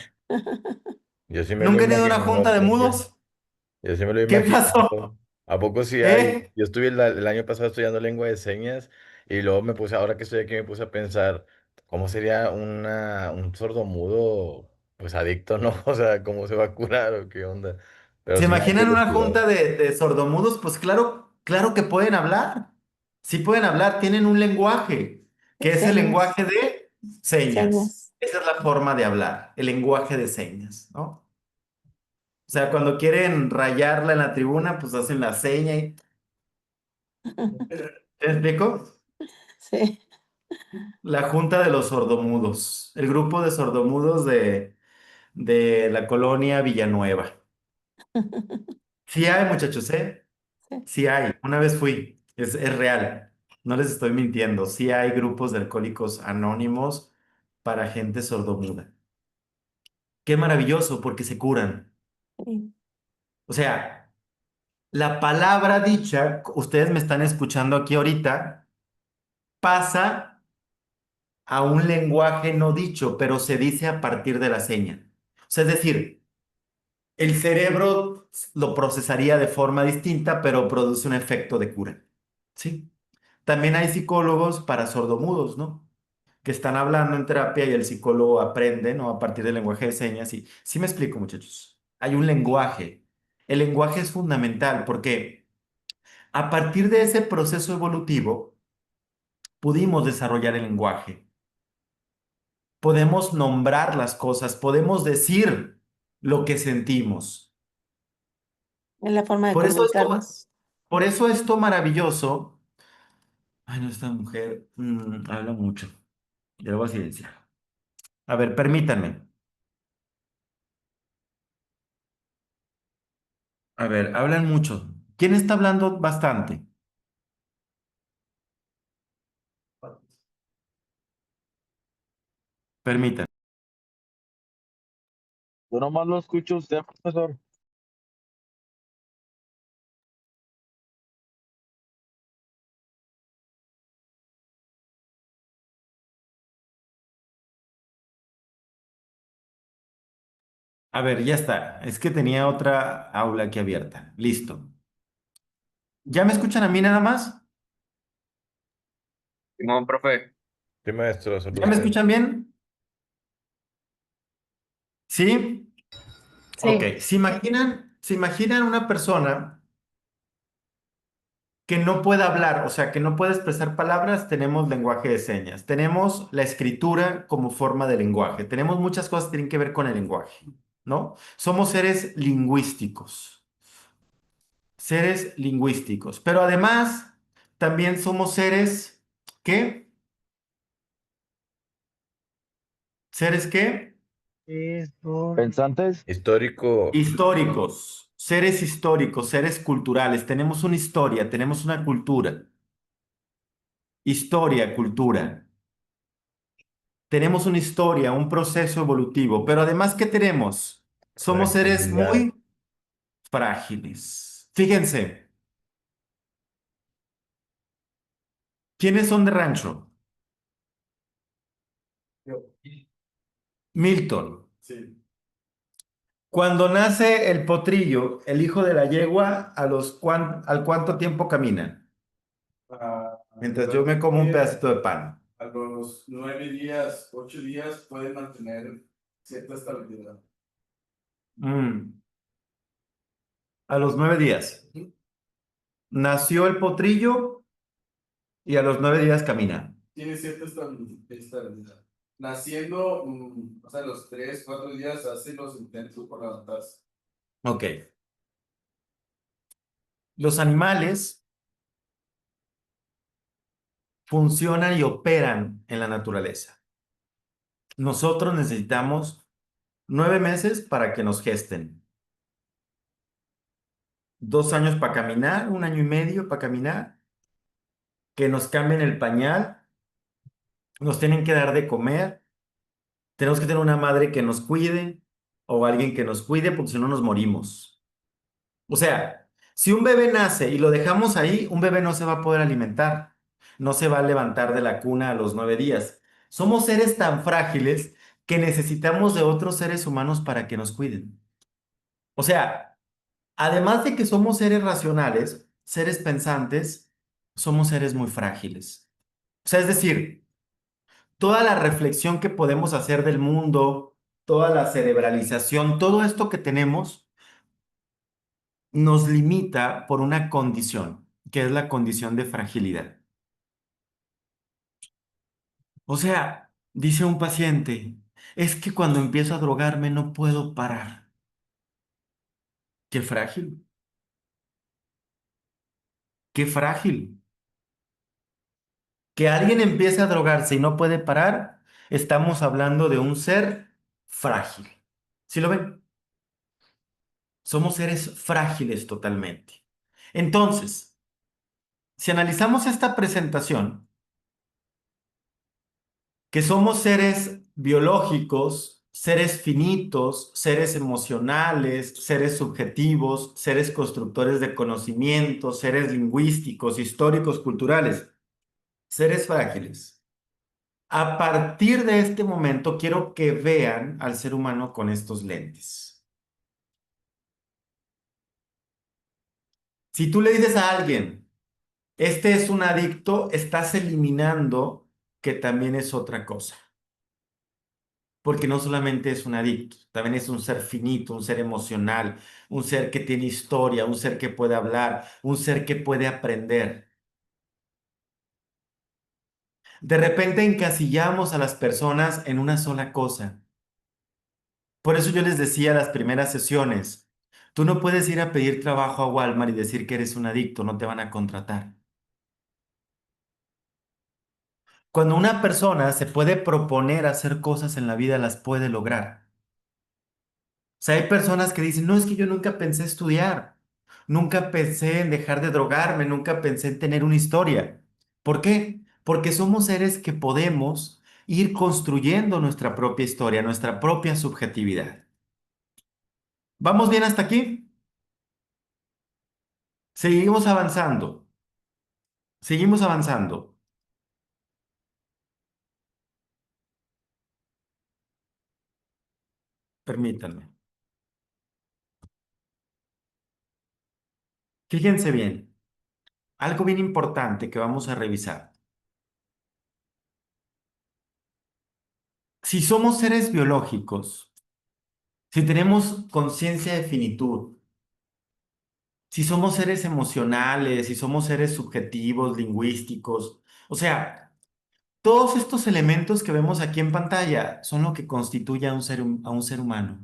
Yo sí me lo ¿Nunca han ido a una imagino junta de porque mudos? yo sí me lo he ¿Qué pasó? imaginado. ¿A poco sí hay? ¿Eh? Yo estuve el año pasado estudiando lengua de señas y luego me puse, ahora que estoy aquí, me puse a pensar, ¿cómo sería un sordomudo, pues adicto, ¿no? O sea, ¿cómo se va a curar o qué onda? Pero ¿Se sí me da imaginan una curiosidad. junta de sordomudos? Pues claro, claro que pueden hablar. Sí pueden hablar, tienen un lenguaje, que es el Señas. lenguaje de señas. Señas. Esa es la forma de hablar, el lenguaje de señas, ¿no? O sea, cuando quieren rayarla en la tribuna, pues hacen la seña y... ¿Te explico? Sí. La junta de los sordomudos, el grupo de sordomudos de la colonia Villanueva. Sí hay, muchachos, ¿eh? Sí. Sí hay. Una vez fui. Es real. No les estoy mintiendo. Sí hay grupos de alcohólicos anónimos para gente sordomuda. Qué maravilloso, porque se curan. Sí. O sea, la palabra dicha, ustedes me están escuchando aquí ahorita, pasa a un lenguaje no dicho, pero se dice a partir de la seña. O sea, es decir, el cerebro lo procesaría de forma distinta, pero produce un efecto de cura. ¿Sí? También hay psicólogos para sordomudos, ¿no? Que están hablando en terapia y el psicólogo aprende, ¿no? A partir del lenguaje de señas. Y sí me explico, muchachos. Hay un lenguaje. El lenguaje es fundamental porque a partir de ese proceso evolutivo pudimos desarrollar el lenguaje. Podemos nombrar las cosas, podemos decir lo que sentimos. Es la forma de Por eso comunicarnos. por eso esto maravilloso. Ay, no, esta mujer habla mucho. Ya lo voy a silenciar. A ver, permítanme. A ver, hablan mucho. ¿Quién está hablando bastante? Permítanme. Yo nomás lo escucho a usted, profesor. A ver, ya está. Es que tenía otra aula aquí abierta. Listo. ¿Ya me escuchan a mí nada más? No, profe. Sí, maestro, solo ¿Ya me usted. escuchan bien? ¿Sí? Ok. Sí. ¿Se imaginan una persona que no puede hablar, o sea, que no puede expresar palabras? Tenemos lenguaje de señas. Tenemos la escritura como forma de lenguaje. Tenemos muchas cosas que tienen que ver con el lenguaje, ¿no? Somos seres lingüísticos. Seres lingüísticos. Pero además, también somos seres, ¿qué? ¿Seres qué? pensantes. Histórico. Históricos, seres culturales. Tenemos una historia, tenemos una cultura. Historia, cultura. Tenemos una historia, un proceso evolutivo, pero además, ¿qué tenemos? Somos seres Fragilidad. muy frágiles. Fíjense, ¿quiénes son de rancho? Milton. Sí. Cuando nace el potrillo, el hijo de la yegua, ¿al cuánto tiempo camina? Mientras yo me como un pedacito de pan. A los 9 días, 8 días pueden mantener cierta estabilidad. A los 9 días. Nació el potrillo y a los 9 días camina. Tiene cierta estabilidad. Naciendo, o sea, los 3, 4 días hace los intentos por levantarse. Ok. Los animales funcionan y operan en la naturaleza. Nosotros necesitamos 9 meses para que nos gesten. 2 años para caminar, 1 año y medio para caminar. Que nos cambien el pañal. Nos tienen que dar de comer. Tenemos que tener una madre que nos cuide o alguien que nos cuide porque si no nos morimos. O sea, si un bebé nace y lo dejamos ahí, un bebé no se va a poder alimentar. No se va a levantar de la cuna a los 9 días. Somos seres tan frágiles que necesitamos de otros seres humanos para que nos cuiden. O sea, además de que somos seres racionales, seres pensantes, somos seres muy frágiles. O sea, es decir, toda la reflexión que podemos hacer del mundo, toda la cerebralización, todo esto que tenemos, nos limita por una condición, que es la condición de fragilidad. O sea, dice un paciente, es que cuando empiezo a drogarme no puedo parar. Qué frágil, qué frágil. Que alguien empiece a drogarse y no puede parar, estamos hablando de un ser frágil. ¿Sí lo ven? Somos seres frágiles totalmente. Entonces, si analizamos esta presentación, que somos seres biológicos, seres finitos, seres emocionales, seres subjetivos, seres constructores de conocimiento, seres lingüísticos, históricos, culturales, seres frágiles. A partir de este momento quiero que vean al ser humano con estos lentes. Si tú le dices a alguien, este es un adicto, estás eliminando que también es otra cosa. Porque no solamente es un adicto, también es un ser finito, un ser emocional, un ser que tiene historia, un ser que puede hablar, un ser que puede aprender. De repente encasillamos a las personas en una sola cosa. Por eso yo les decía las primeras sesiones, tú no puedes ir a pedir trabajo a Walmart y decir que eres un adicto, no te van a contratar. Cuando una persona se puede proponer hacer cosas en la vida, las puede lograr. O sea, hay personas que dicen, no, es que yo nunca pensé estudiar, nunca pensé en dejar de drogarme, nunca pensé en tener una historia. ¿Por qué? Porque somos seres que podemos ir construyendo nuestra propia historia, nuestra propia subjetividad. ¿Vamos bien hasta aquí? Seguimos avanzando, seguimos avanzando. Permítanme. Fíjense bien, algo bien importante que vamos a revisar. Si somos seres biológicos, si tenemos conciencia de finitud, si somos seres emocionales, si somos seres subjetivos, lingüísticos, o sea, todos estos elementos que vemos aquí en pantalla son lo que constituye a a un ser humano.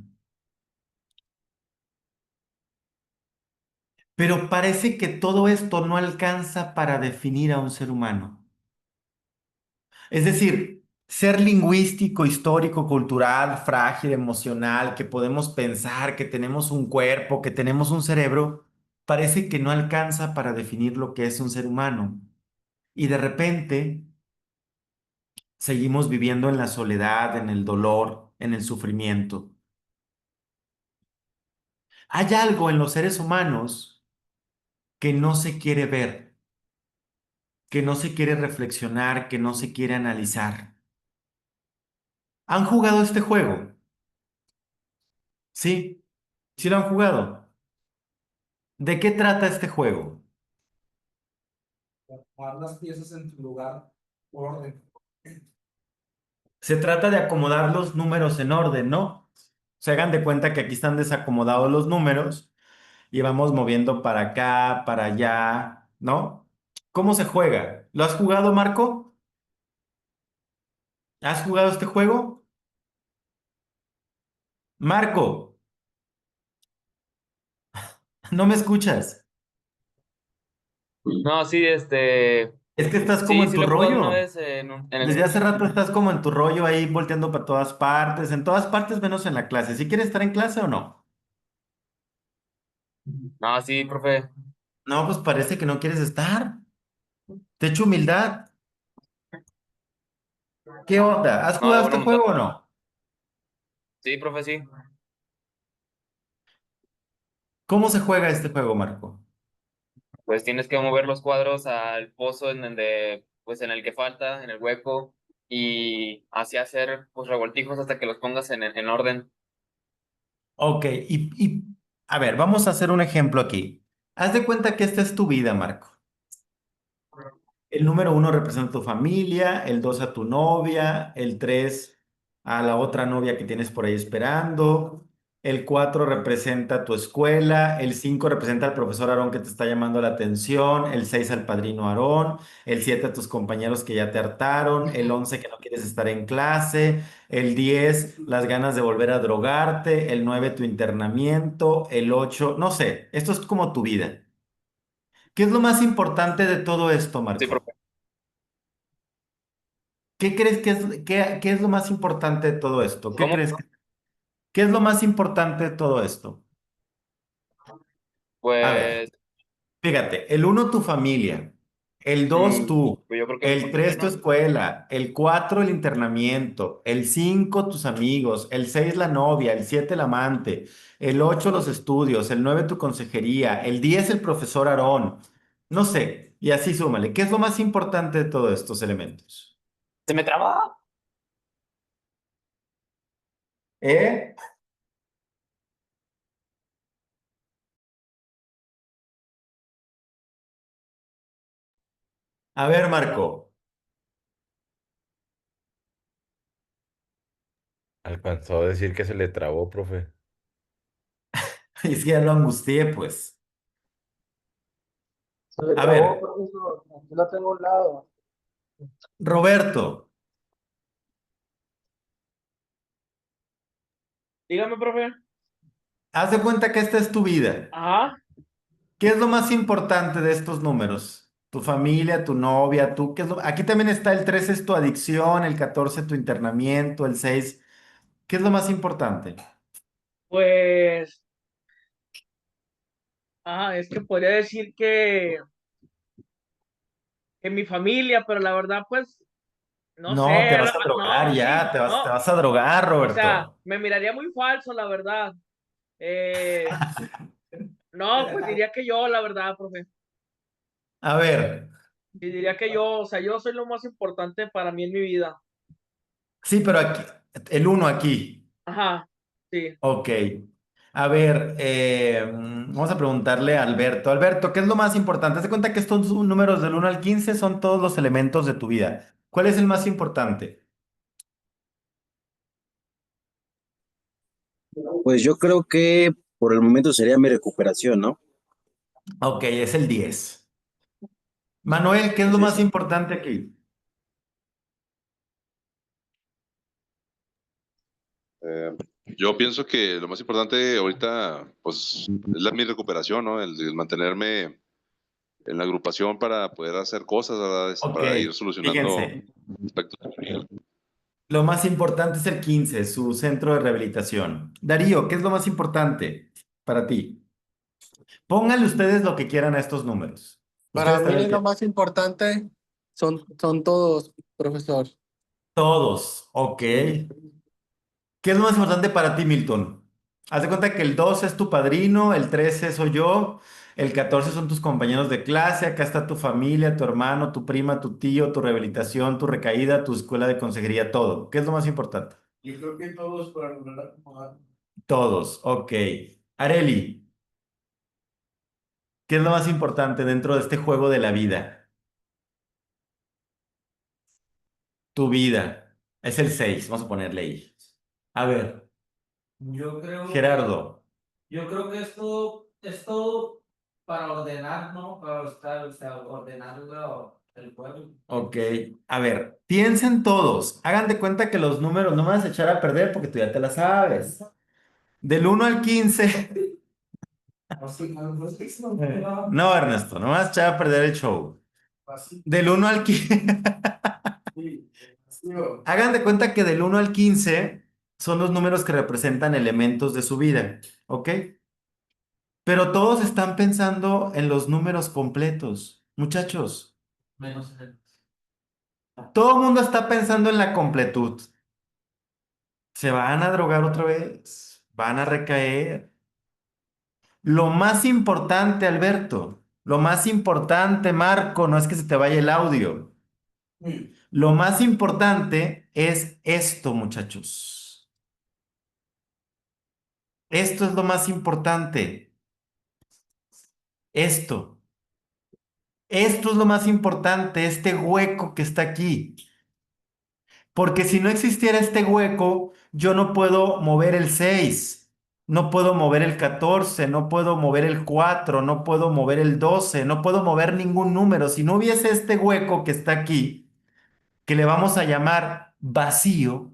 Pero parece que todo esto no alcanza para definir a un ser humano. Es decir, ser lingüístico, histórico, cultural, frágil, emocional, que podemos pensar, que tenemos un cuerpo, que tenemos un cerebro, parece que no alcanza para definir lo que es un ser humano. Y de repente seguimos viviendo en la soledad, en el dolor, en el sufrimiento. Hay algo en los seres humanos que no se quiere ver, que no se quiere reflexionar, que no se quiere analizar. ¿Han jugado este juego? Sí, sí lo han jugado. ¿De qué trata este juego? Acomodar las piezas en tu lugar por orden. Se trata de acomodar los números en orden, ¿no? Se hagan de cuenta que aquí están desacomodados los números y vamos moviendo para acá, para allá, ¿no? ¿Cómo se juega? ¿Lo has jugado, Marco? ¿Has jugado este juego? Marco, no me escuchas. No, sí, Es que estás como sí, en sí tu lo he jugado una rollo. vez en Desde el... hace rato estás como en tu rollo ahí volteando para todas partes menos en la clase. ¿Sí quieres estar en clase o no? No, sí, profe. No, pues parece que no quieres estar. Te echo humildad. ¿Qué onda? ¿Has No, de jugado buena este voluntad. juego o no? Sí, profe, sí. ¿Cómo se juega este juego, Marco? Pues tienes que mover los cuadros al pozo en donde, pues en el que falta, en el hueco, y así hacer pues revoltijos hasta que los pongas en orden. Ok, a ver, vamos a hacer un ejemplo aquí. Haz de cuenta que esta es tu vida, Marco. El número uno representa a tu familia, el dos a tu novia, el tres a la otra novia que tienes por ahí esperando, el cuatro representa tu escuela, el cinco representa al profesor Aarón que te está llamando la atención, el seis al padrino Aarón, el siete a tus compañeros que ya te hartaron, el once que no quieres estar en clase, el diez las ganas de volver a drogarte, el nueve tu internamiento, el ocho, no sé, esto es como tu vida. ¿Qué es lo más importante de todo esto, Sí, Marco? profe. ¿Qué crees que qué es lo más importante de todo esto? ¿Qué ¿Cómo? crees qué es lo más importante de todo esto? A ver, Pues, fíjate, el uno tu familia, el dos tú, pues yo creo que mi el familia, tres tu ¿no? escuela, el cuatro el internamiento, el cinco tus amigos, el seis la novia, el siete el amante, el ocho los estudios, el nueve tu consejería, el diez el profesor Aarón, no sé, y así súmale. ¿Qué es lo más importante de todos estos elementos? ¡Se me traba! ¿Eh? A ver, Marco. Alcanzó a decir que se le trabó, profe. Es que ya lo angustié, pues. Se le A trabó, ver, profesor. Aquí la tengo a un lado. Roberto, Dígame, profe. haz de cuenta que esta es tu vida. Ajá. ¿Qué es lo más importante de estos números? Tu familia, tu novia, tú, Aquí también está el 13 es tu adicción, el 14 tu internamiento, el 6. ¿Qué es lo más importante? Pues, es que podría decir que mi familia, pero la verdad, pues, no No, te sé, vas a drogar no, sí, ya, te no, vas a drogar, o sea, Roberto. me miraría muy falso, la verdad. Eh, no, pues diría que yo, la verdad, profe. A ver, Sí, diría que yo, o sea, yo soy lo más importante para mí en mi vida. sí, pero aquí, el uno aquí. Ajá, sí. Ok. A ver, vamos a preguntarle a Alberto. Alberto, ¿qué es lo más importante? Haz de cuenta que estos números del uno al 15 son todos los elementos de tu vida. ¿Cuál es el más importante? Pues yo creo que por el momento sería mi recuperación, ¿no? Ok, es el 10. Manuel, ¿qué es lo Sí, más sí. importante aquí? Eh, yo pienso que lo más importante ahorita, pues, es mi recuperación, ¿no? El mantenerme en la agrupación para poder hacer cosas, ¿verdad? Ok, Para ir solucionando fíjense. aspectos de mi vida. Lo más importante es el 15, su centro de rehabilitación. Darío, ¿qué es lo más importante para ti? Pónganle ustedes lo que quieran a estos números. Para Ustedes mí también lo más importante son todos, profesor. todos, ok. ¿Qué es lo más importante para ti, Milton? Haz de cuenta que el 12 es tu padrino, el 13 soy yo, el 14 son tus compañeros de clase, acá está tu familia, tu hermano, tu prima, tu tío, tu rehabilitación, tu recaída, tu escuela de consejería, todo. ¿Qué es lo más importante? Yo creo que todos para lograr acomodar. Todos, ok. Areli, ¿qué es lo más importante dentro de este juego de la vida? Tu vida. Es el 6, vamos a ponerle ahí. A ver, Yo creo Gerardo. Yo creo que esto para ordenar, ¿no? Para estar, o sea, ordenarlo el pueblo. Ok, a ver, piensen todos, hagan de cuenta que los números no me vas a echar a perder porque tú ya te la sabes. Del 1 al 15. No, Ernesto, no me vas a echar a perder el show. Del 1 al 15. Hagan de cuenta que del 1 al 15 son los números que representan elementos de su vida, ¿ok? Pero todos están pensando en los números completos, muchachos. Menos el. Todo el mundo está pensando en la completud. Se van a drogar otra vez, van a recaer. Lo más importante, Alberto, lo más importante, Marco, no es que se te vaya el audio. Lo más importante es esto, muchachos. Esto es lo más importante. Esto. Esto es lo más importante, este hueco que está aquí. Porque si no existiera este hueco, yo no puedo mover el 6, no puedo mover el 14, no puedo mover el 4, no puedo mover el 12, no puedo mover ningún número. Si no hubiese este hueco que está aquí, que le vamos a llamar vacío,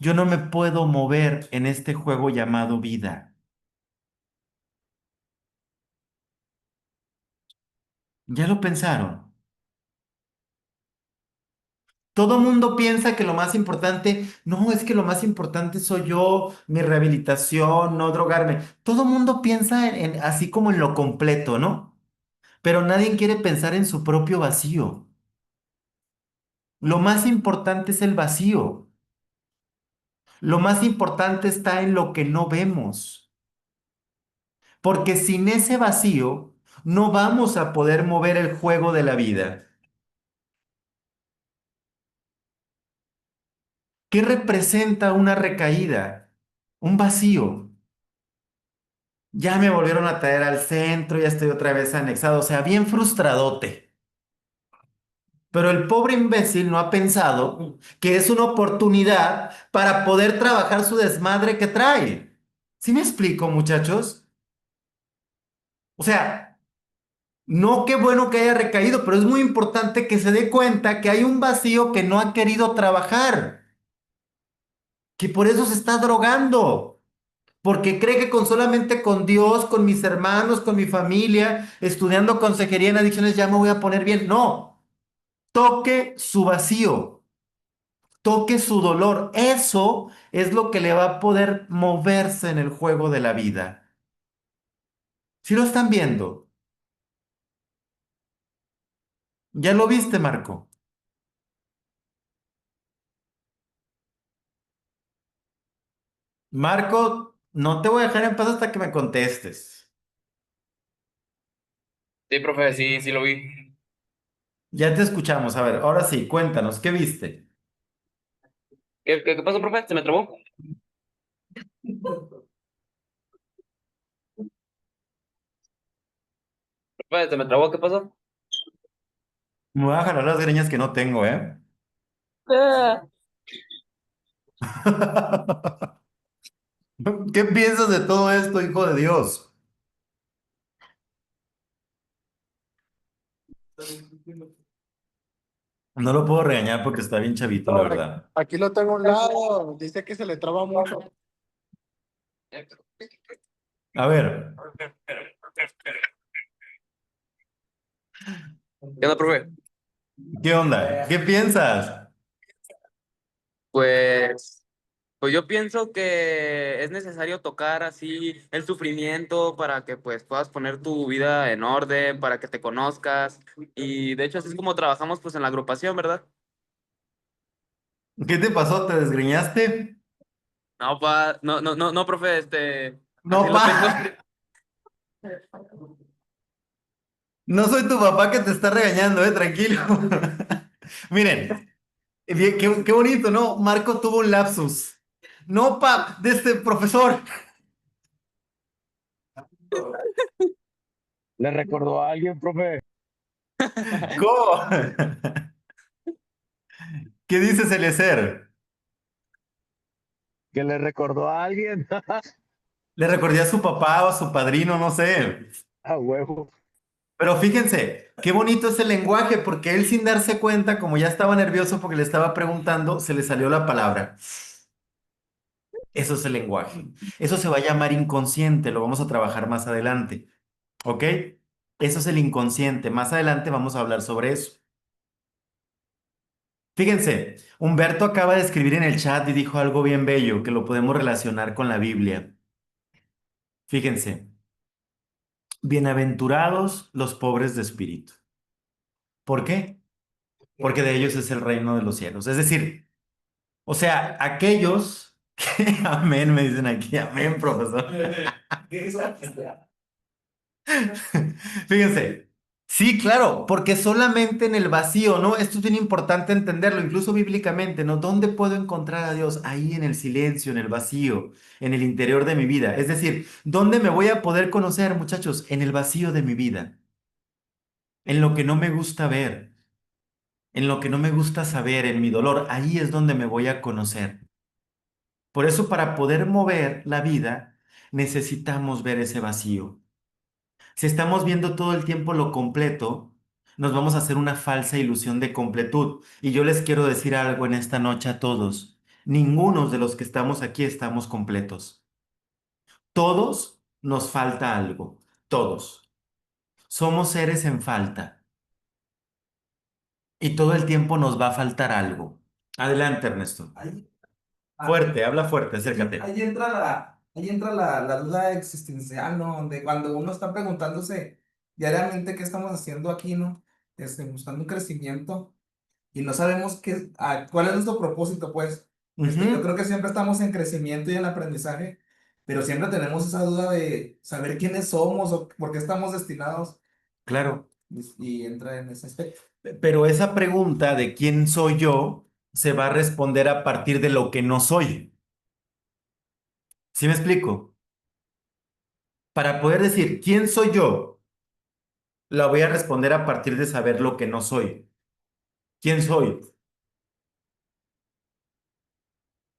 yo no me puedo mover en este juego llamado vida. ¿Ya lo pensaron? Todo mundo piensa que lo más importante, no, es que lo más importante soy yo, mi rehabilitación, no drogarme. Todo mundo piensa así como en lo completo, ¿no? Pero nadie quiere pensar en su propio vacío. Lo más importante es el vacío. Lo más importante está en lo que no vemos. Porque sin ese vacío no vamos a poder mover el juego de la vida. ¿Qué representa una recaída? Un vacío. Ya me volvieron a traer al centro, ya estoy otra vez anexado, o sea, bien frustradote. Pero el pobre imbécil no ha pensado que es una oportunidad para poder trabajar su desmadre que trae. ¿Sí me explico, muchachos? O sea, no qué bueno que haya recaído, pero es muy importante que se dé cuenta que hay un vacío que no ha querido trabajar, que por eso se está drogando. Porque cree que con solamente con Dios, con mis hermanos, con mi familia, estudiando consejería en adicciones, ya me voy a poner bien. No, toque su vacío, toque su dolor. Eso es lo que le va a poder moverse en el juego de la vida. ¿Sí lo están viendo? ¿Ya lo viste, Marco? Marco, no te voy a dejar en paz hasta que me contestes. Sí, profe, sí, sí lo vi. Ya te escuchamos. A ver, ahora sí, cuéntanos, ¿qué viste? ¿Qué pasó, profe? ¿Se me trabó? Profe, ¿se me trabó? ¿Qué pasó? Me voy a jalar las greñas que no tengo, ¿eh? Ah. ¿Qué piensas de todo esto, hijo de Dios? No lo puedo regañar porque está bien chavito, la No, verdad. aquí lo tengo a un lado, dice que se le traba mucho. A ver, ¿Qué onda, profe? ¿qué onda? ¿Qué piensas? Pues, pues yo pienso que es necesario tocar así el sufrimiento para que pues puedas poner tu vida en orden, para que te conozcas. Y de hecho así es como trabajamos pues en la agrupación, ¿verdad? ¿Qué te pasó? ¿Te desgreñaste? No, no, profe, así No, lo tengo pa. No soy tu papá que te está regañando, tranquilo. Miren, qué bonito, ¿no? Marco tuvo un lapsus. No, pa, de este profesor. ¿Le recordó a alguien, profe? ¿Cómo? ¿Qué dices, Eliezer? ¿Que le recordó a alguien? Le recordé a su papá o a su padrino, no sé. A huevo. Pero fíjense, qué bonito es el lenguaje, porque él sin darse cuenta, como ya estaba nervioso porque le estaba preguntando, se le salió la palabra. Eso es el lenguaje. Eso se va a llamar inconsciente, lo vamos a trabajar más adelante. ¿Ok? Eso es el inconsciente. Más adelante vamos a hablar sobre eso. Fíjense, Humberto acaba de escribir en el chat y dijo algo bien bello que lo podemos relacionar con la Biblia. Fíjense, bienaventurados los pobres de espíritu. ¿Por qué? Porque de ellos es el reino de los cielos. Es decir, o sea, aquellos que, amén, me dicen aquí, amén, profesor. Fíjense, sí, claro, porque solamente en el vacío, ¿no? Esto es bien importante entenderlo, incluso bíblicamente, ¿no? ¿Dónde puedo encontrar a Dios? Ahí en el silencio, en el vacío, en el interior de mi vida. Es decir, ¿dónde me voy a poder conocer, muchachos? En el vacío de mi vida, en lo que no me gusta ver, en lo que no me gusta saber, en mi dolor. Ahí es donde me voy a conocer. Por eso, para poder mover la vida, necesitamos ver ese vacío. Si estamos viendo todo el tiempo lo completo, nos vamos a hacer una falsa ilusión de completud. Y yo les quiero decir algo en esta noche a todos. Ninguno de los que estamos aquí estamos completos. Todos nos falta algo. Todos. Somos seres en falta. Y todo el tiempo nos va a faltar algo. Adelante, Ernesto. Fuerte, habla fuerte, acércate. Ahí entra la duda existencial, ¿no? Donde cuando uno está preguntándose diariamente qué estamos haciendo aquí, ¿no? Buscando un crecimiento y no sabemos cuál es nuestro propósito, pues. Yo creo que siempre estamos en crecimiento y en aprendizaje, pero siempre tenemos esa duda de saber quiénes somos o por qué estamos destinados Claro. y entra en ese aspecto. Pero esa pregunta de quién soy yo se va a responder a partir de lo que no soy. ¿Sí me explico? Para poder decir quién soy yo, la voy a responder a partir de saber lo que no soy. ¿Quién soy?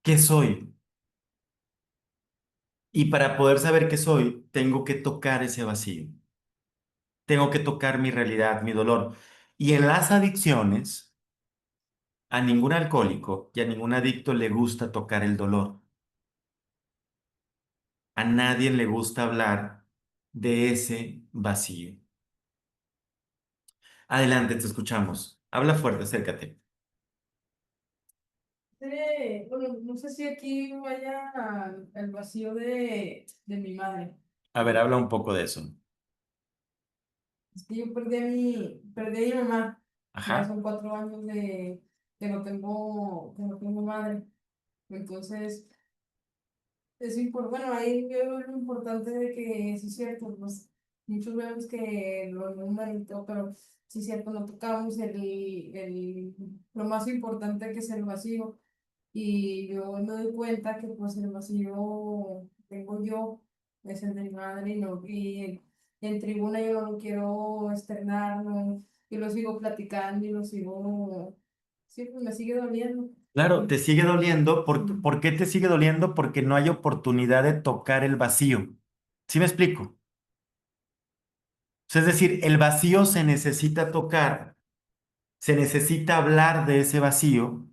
¿Qué soy? Y para poder saber qué soy, tengo que tocar ese vacío. Tengo que tocar mi realidad, mi dolor. Y en las adicciones, a ningún alcohólico y a ningún adicto le gusta tocar el dolor. A nadie le gusta hablar de ese vacío. Adelante, te escuchamos. Habla fuerte, acércate. Bueno, no sé si aquí vaya el vacío de mi madre. A ver, habla un poco de eso. Es que yo perdí a mi mamá. Ya Ajá. son 4 años de que no tengo madre. Entonces, es importante, bueno, ahí veo lo importante de que, sí es cierto, pues muchos vemos que lo nombran y todo, pero sí es cierto, no tocamos lo más importante que es el vacío. Y yo me doy cuenta que pues el vacío tengo yo, es el de mi madre, y en tribuna yo no lo quiero externar, no, y lo sigo platicando y lo sigo, sí, pues me sigue doliendo. Claro, te sigue doliendo. ¿Por qué te sigue doliendo? Porque no hay oportunidad de tocar el vacío. ¿Sí me explico? O sea, es decir, el vacío se necesita tocar, se necesita hablar de ese vacío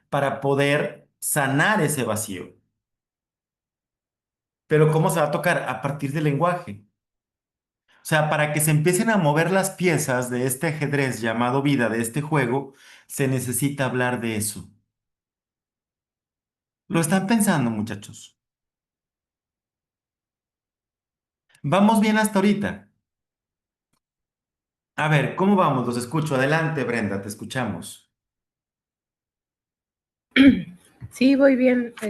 para poder sanar ese vacío. Pero ¿cómo se va a tocar? A partir del lenguaje. O sea, para que se empiecen a mover las piezas de este ajedrez llamado vida, de este juego, se necesita hablar de eso. ¿Lo están pensando, muchachos? ¿Vamos bien hasta ahorita? A ver, ¿cómo vamos? Los escucho. Adelante, Brenda, te escuchamos. Sí, voy bien. He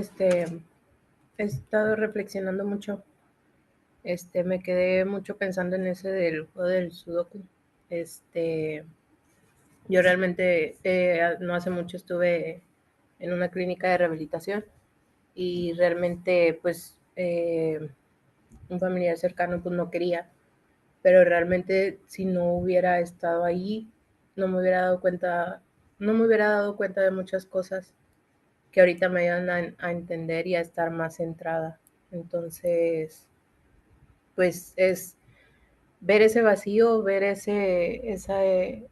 estado reflexionando mucho. Me quedé mucho pensando en ese del juego del Sudoku. Yo realmente no hace mucho estuve en una clínica de rehabilitación y realmente pues un familiar cercano pues no quería, pero realmente si no hubiera estado ahí no me hubiera dado cuenta, no me hubiera dado cuenta de muchas cosas que ahorita me ayudan a entender y a estar más centrada. Entonces, pues es ver ese vacío, ver ese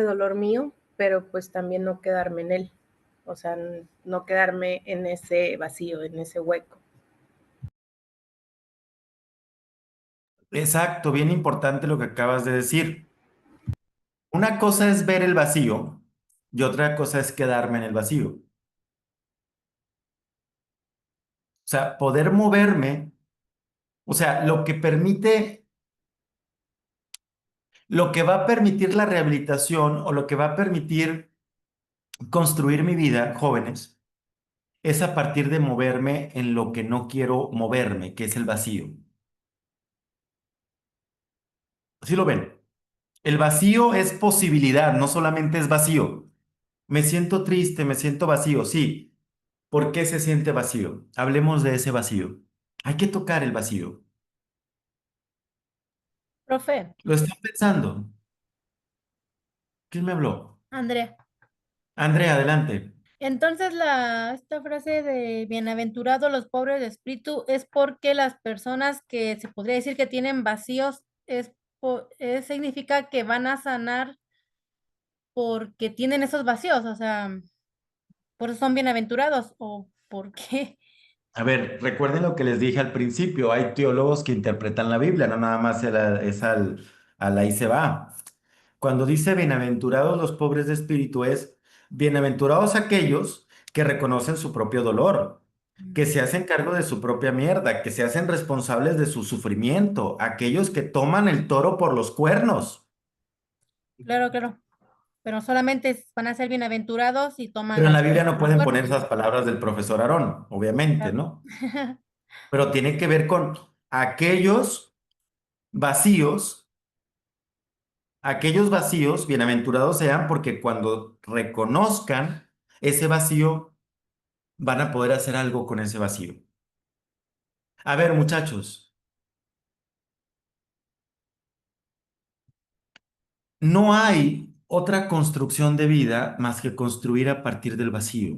dolor mío, pero pues también no quedarme en él, o sea, no quedarme en ese vacío, en ese hueco. Exacto, bien importante lo que acabas de decir. Una cosa es ver el vacío y otra cosa es quedarme en el vacío. O sea, poder moverme, o sea, lo que va a permitir la rehabilitación o lo que va a permitir construir mi vida, jóvenes, es a partir de moverme en lo que no quiero moverme, que es el vacío. ¿Sí lo ven? El vacío es posibilidad, no solamente es vacío. Me siento triste, me siento vacío, sí. ¿Por qué se siente vacío? Hablemos de ese vacío. Hay que tocar el vacío. Profe, ¿Lo están pensando? ¿Quién me habló? Andrea. Andrea, adelante. Entonces esta frase de bienaventurados los pobres de espíritu es porque las personas que se podría decir que tienen vacíos significa que van a sanar porque tienen esos vacíos, o sea, por eso son bienaventurados o por qué. A ver, recuerden lo que les dije al principio. Hay teólogos que interpretan la Biblia, no nada más al ahí se va. Cuando dice bienaventurados los pobres de espíritu es bienaventurados aquellos que reconocen su propio dolor, que se hacen cargo de su propia mierda, que se hacen responsables de su sufrimiento, aquellos que toman el toro por los cuernos. Claro, claro, pero solamente van a ser bienaventurados y toman Pero en al la toro Biblia por no los pueden poner cuernos. esas palabras del profesor Aarón, obviamente, Claro. ¿no? Pero tiene que ver con aquellos vacíos, aquellos vacíos, bienaventurados sean porque cuando reconozcan ese vacío, van a poder hacer algo con ese vacío. A ver, muchachos, no hay otra construcción de vida más que construir a partir del vacío.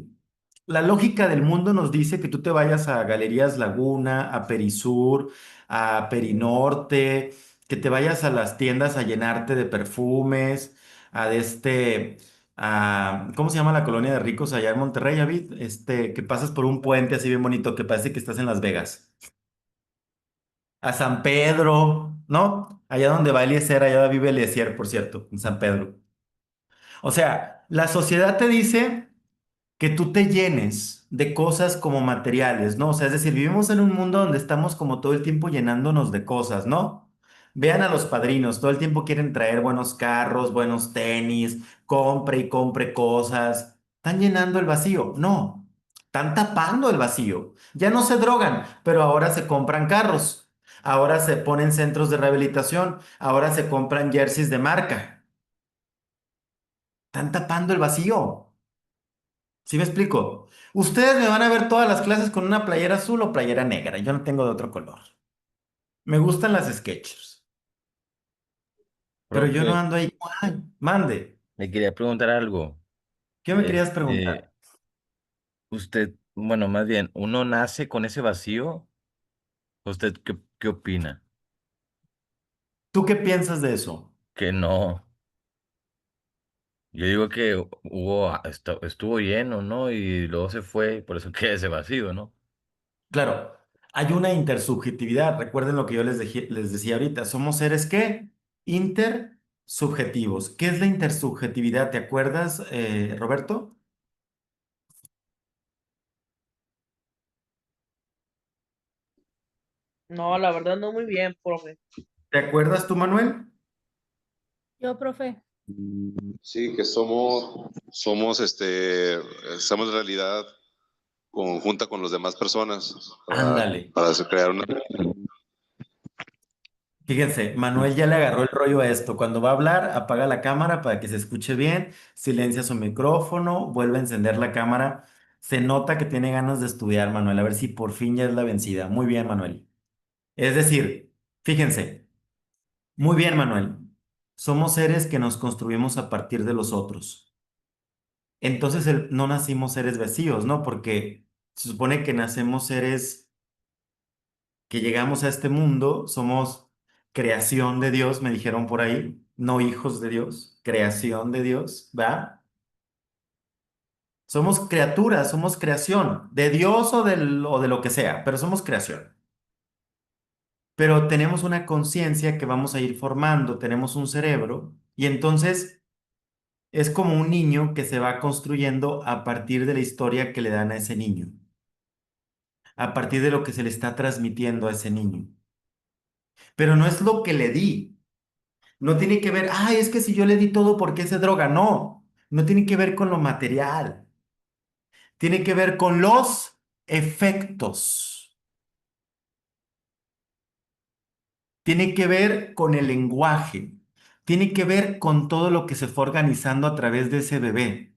La lógica del mundo nos dice que tú te vayas a Galerías Laguna, a Perisur, a Perinorte, que te vayas a las tiendas a llenarte de perfumes, a de ¿cómo se llama la colonia de ricos allá en Monterrey, David? Que pasas por un puente así bien bonito que parece que estás en Las Vegas. A San Pedro, ¿no? Allá donde va Eliezer, allá vive Eliezer, por cierto, en San Pedro. O sea, la sociedad te dice que tú te llenes de cosas como materiales, ¿no? O sea, es decir, vivimos en un mundo donde estamos como todo el tiempo llenándonos de cosas, ¿no? Vean a los padrinos, todo el tiempo quieren traer buenos carros, buenos tenis, compre y compre cosas. ¿Están llenando el vacío? No, están tapando el vacío. Ya no se drogan, pero ahora se compran carros, ahora se ponen centros de rehabilitación, ahora se compran jerseys de marca. Están tapando el vacío. ¿Sí me explico? Ustedes me van a ver todas las clases con una playera azul o playera negra. Yo no tengo de otro color. Me gustan las Skechers, pero yo no Profe, ando ahí. Ay, mande. le quería preguntar algo. ¿Qué me querías preguntar? Usted, bueno, más bien, ¿uno nace con ese vacío? ¿Usted qué opina? ¿Tú qué piensas de eso? Que no. Yo digo que estuvo lleno, ¿no? Y luego se fue, por eso queda ese vacío, ¿no? Claro, hay una intersubjetividad. Recuerden lo que yo les decía ahorita. Somos seres ¿qué? Intersubjetivos. ¿Qué es la intersubjetividad? ¿Te acuerdas, Roberto? No, la verdad no muy bien, profe. ¿Te acuerdas tú, Manuel? Yo, profe. Sí, que estamos en realidad conjunta con las demás personas Ándale. para crear una... Fíjense, Manuel ya le agarró el rollo a esto. Cuando va a hablar, apaga la cámara para que se escuche bien, silencia su micrófono, vuelve a encender la cámara. Se nota que tiene ganas de estudiar, Manuel, a ver si por fin ya es la vencida. Muy bien, Manuel. Es decir, fíjense, muy bien, Manuel. Somos seres que nos construimos a partir de los otros. Entonces no nacimos seres vacíos, ¿no? Porque se supone que nacemos seres que llegamos a este mundo, somos creación de Dios, me dijeron por ahí, no hijos de Dios, creación de Dios, ¿va? Somos criaturas, somos creación de Dios o de lo que sea, pero somos creación. Pero tenemos una conciencia que vamos a ir formando, tenemos un cerebro y entonces es como un niño que se va construyendo a partir de la historia que le dan a ese niño, a partir de lo que se le está transmitiendo a ese niño. Pero no es lo que le di. No tiene que ver, ay, es que si yo le di todo, ¿por qué se droga? No, no tiene que ver con lo material. Tiene que ver con los efectos. Tiene que ver con el lenguaje. Tiene que ver con todo lo que se fue organizando a través de ese bebé.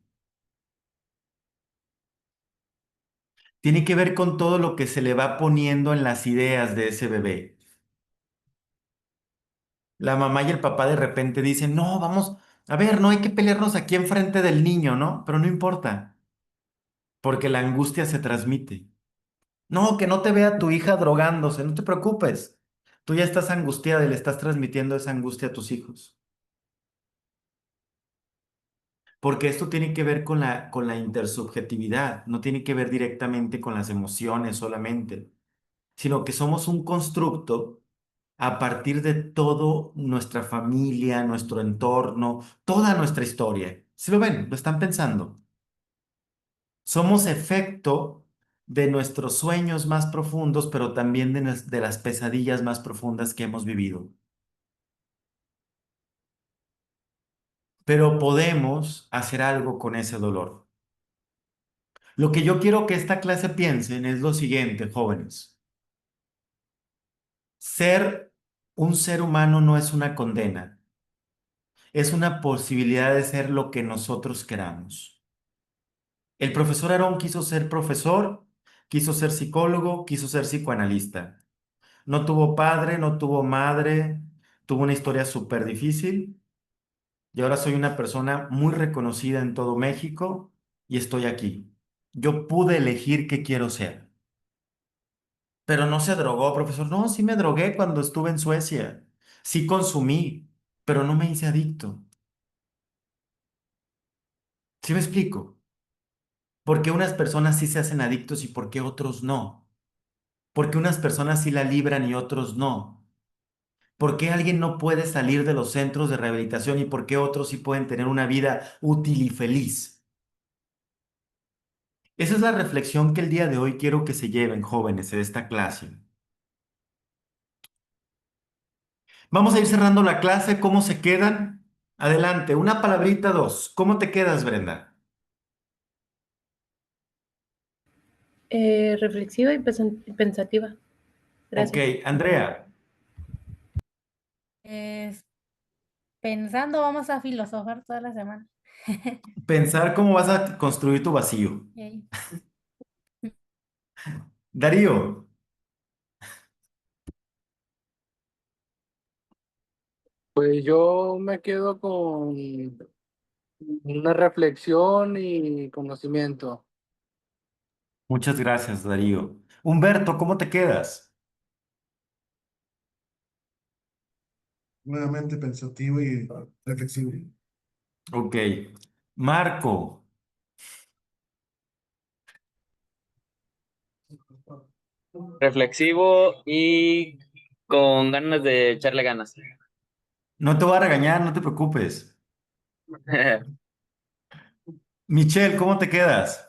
Tiene que ver con todo lo que se le va poniendo en las ideas de ese bebé. La mamá y el papá de repente dicen, no, vamos, a ver, no hay que pelearnos aquí enfrente del niño, ¿no? Pero no importa, porque la angustia se transmite. No, que no te vea tu hija drogándose, no te preocupes. Tú ya estás angustiada y le estás transmitiendo esa angustia a tus hijos. Porque esto tiene que ver con la intersubjetividad, no tiene que ver directamente con las emociones solamente, sino que somos un constructo a partir de todo nuestra familia, nuestro entorno, toda nuestra historia. ¿Sí lo ven? ¿Lo están pensando? Somos efecto de nuestros sueños más profundos, pero también de las pesadillas más profundas que hemos vivido. Pero podemos hacer algo con ese dolor. Lo que yo quiero que esta clase piensen es lo siguiente, jóvenes. Ser un ser humano no es una condena, es una posibilidad de ser lo que nosotros queramos. El profesor Aarón quiso ser profesor, quiso ser psicólogo, quiso ser psicoanalista. No tuvo padre, no tuvo madre, tuvo una historia súper difícil y ahora soy una persona muy reconocida en todo México y estoy aquí. Yo pude elegir qué quiero ser, pero no se drogó, profesor. No, sí me drogué cuando estuve en Suecia. Sí consumí, pero no me hice adicto. ¿Sí me explico? ¿Por qué unas personas sí se hacen adictos y por qué otros no? ¿Por qué unas personas sí la libran y otros no? ¿Por qué alguien no puede salir de los centros de rehabilitación y por qué otros sí pueden tener una vida útil y feliz? Esa es la reflexión que el día de hoy quiero que se lleven, jóvenes, de esta clase. Vamos a ir cerrando la clase. ¿Cómo se quedan? Adelante, una palabrita, dos. ¿Cómo te quedas, Brenda? Reflexiva y pensativa. Ok, Gracias. Andrea. Pensando, vamos a filosofar toda la semana. Pensar cómo vas a construir tu vacío. Yay. Darío. Pues yo me quedo con una reflexión y conocimiento. Muchas gracias, Darío. Humberto, ¿cómo te quedas? Nuevamente pensativo y reflexivo. Ok. Marco. Reflexivo y con ganas de echarle ganas. No te voy a regañar, no te preocupes. Michelle, ¿cómo te quedas?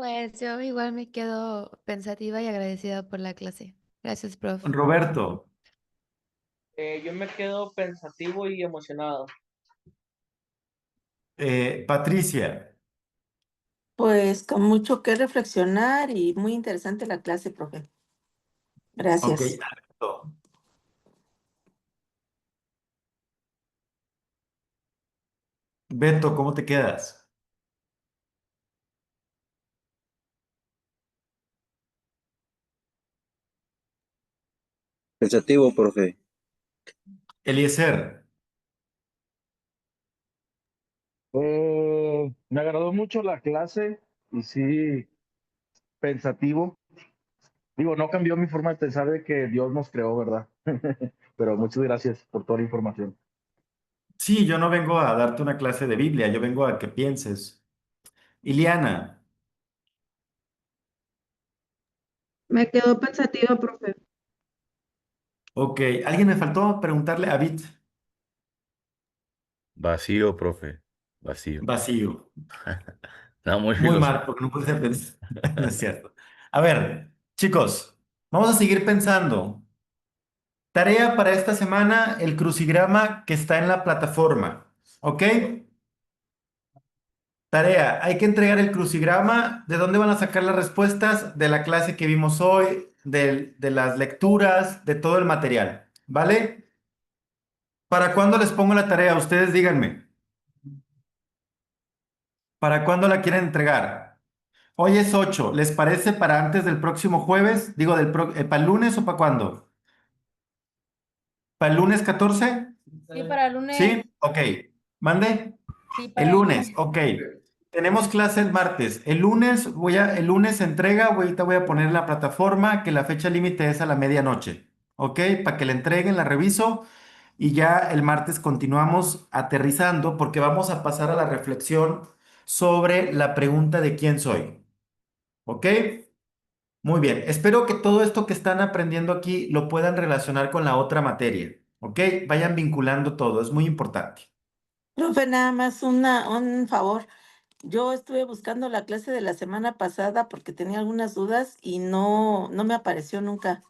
Pues yo igual me quedo pensativa y agradecida por la clase. Gracias, prof. Roberto, Yo me quedo pensativo y emocionado. Patricia, Pues con mucho que reflexionar y muy interesante la clase, profe. ok, Gracias. Alberto, Beto, ¿cómo te quedas? Pensativo, profe. Eliezer, Me agradó mucho la clase y sí, pensativo. Digo, no cambió mi forma de pensar de que Dios nos creó, ¿verdad? Pero muchas gracias por toda la información. sí, yo no vengo a darte una clase de Biblia, yo vengo a que pienses. Iliana, Me quedo pensativa, profe. ok, alguien me faltó preguntarle a Bit, Vacío, profe. Vacío. vacío. No, muy Muy filosófico. mal, porque no puse a pensar. No es cierto. A ver, chicos, vamos a seguir pensando. Tarea para esta semana, el crucigrama que está en la plataforma. ¿Ok? Tarea, hay que entregar el crucigrama. ¿De dónde van a sacar las respuestas? De la clase que vimos hoy, de las lecturas, de todo el material. ¿Vale? ¿Para cuándo les pongo la tarea? Ustedes díganme. ¿Para cuándo la quieren entregar? Hoy es 8. ¿Les parece para antes del próximo jueves? Digo, ¿para el lunes o para cuándo? ¿Para el lunes 14? Sí, para el lunes. ¿Sí? Ok. ¿Mande? Sí, El para el lunes, lunes. ok. Tenemos clase el martes. El lunes se entrega, ahorita voy a poner en la plataforma que la fecha límite es a la medianoche. ¿Ok? Para que la entreguen, la reviso y ya el martes continuamos aterrizando porque vamos a pasar a la reflexión sobre la pregunta de quién soy. ¿Ok? Muy bien. Espero que todo esto que están aprendiendo aquí lo puedan relacionar con la otra materia. ¿Ok? Vayan vinculando todo, es muy importante. Profe, nada más un favor. Yo estuve buscando la clase de la semana pasada porque tenía algunas dudas y no me apareció nunca.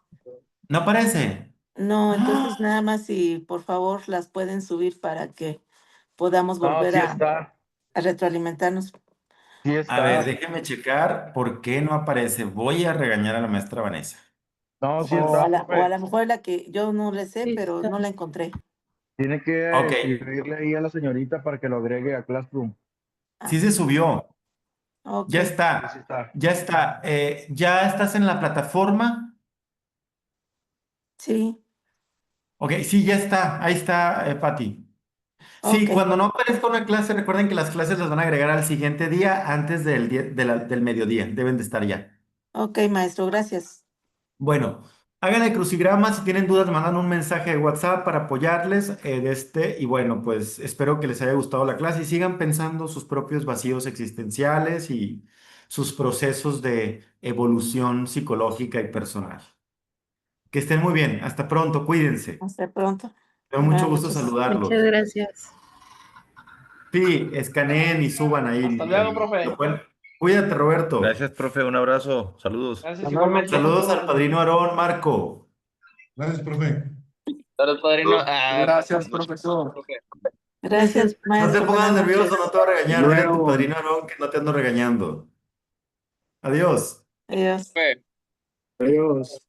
¿No aparece? No, ¡Ah! entonces nada más si por favor las pueden subir para que podamos No, volver a retroalimentarnos. sí A ver, está. déjeme checar por qué no aparece. Voy a regañar a la maestra Vanessa. No, sí O está, o a profe. lo mejor la que yo no le sé, Sí, pero está. no la encontré. Tiene que Ok, escribirle ahí a la señorita para que lo agregue a Classroom. Ah, sí se subió. ok, Ya Sí, sí está. está. Ya está. ¿Ya estás en la plataforma? sí, Ok, sí, ya está. Ahí está, Pati. Sí, ok, cuando no aparezca una clase, recuerden que las clases las van a agregar al siguiente día antes del mediodía. Deben de estar ya. ok, maestro, gracias. Bueno, hagan el crucigrama. Si tienen dudas, mandan un mensaje de WhatsApp para apoyarles Y bueno, pues espero que les haya gustado la clase y sigan pensando sus propios vacíos existenciales y sus procesos de evolución psicológica y personal. Que estén muy bien. Hasta pronto. Cuídense. Hasta pronto. Me da mucho Buenas gusto noches. Muchas saludarlos. gracias. Sí, escaneen y suban ahí. Hasta luego, profe. Cuídate, Roberto. Gracias, profe. Un abrazo. Saludos. Gracias igualmente. Saludos al padrino Aarón, Marco. Gracias, profe. Saludos, padrino. Gracias, profesor. Profe. Gracias. Gracias, No te maestro. pongas Buenas nervioso, noches. no te va a regañar. Dile a tu Luego. padrino Aarón que no te ando regañando. Adiós. Adiós. Profe. Adiós.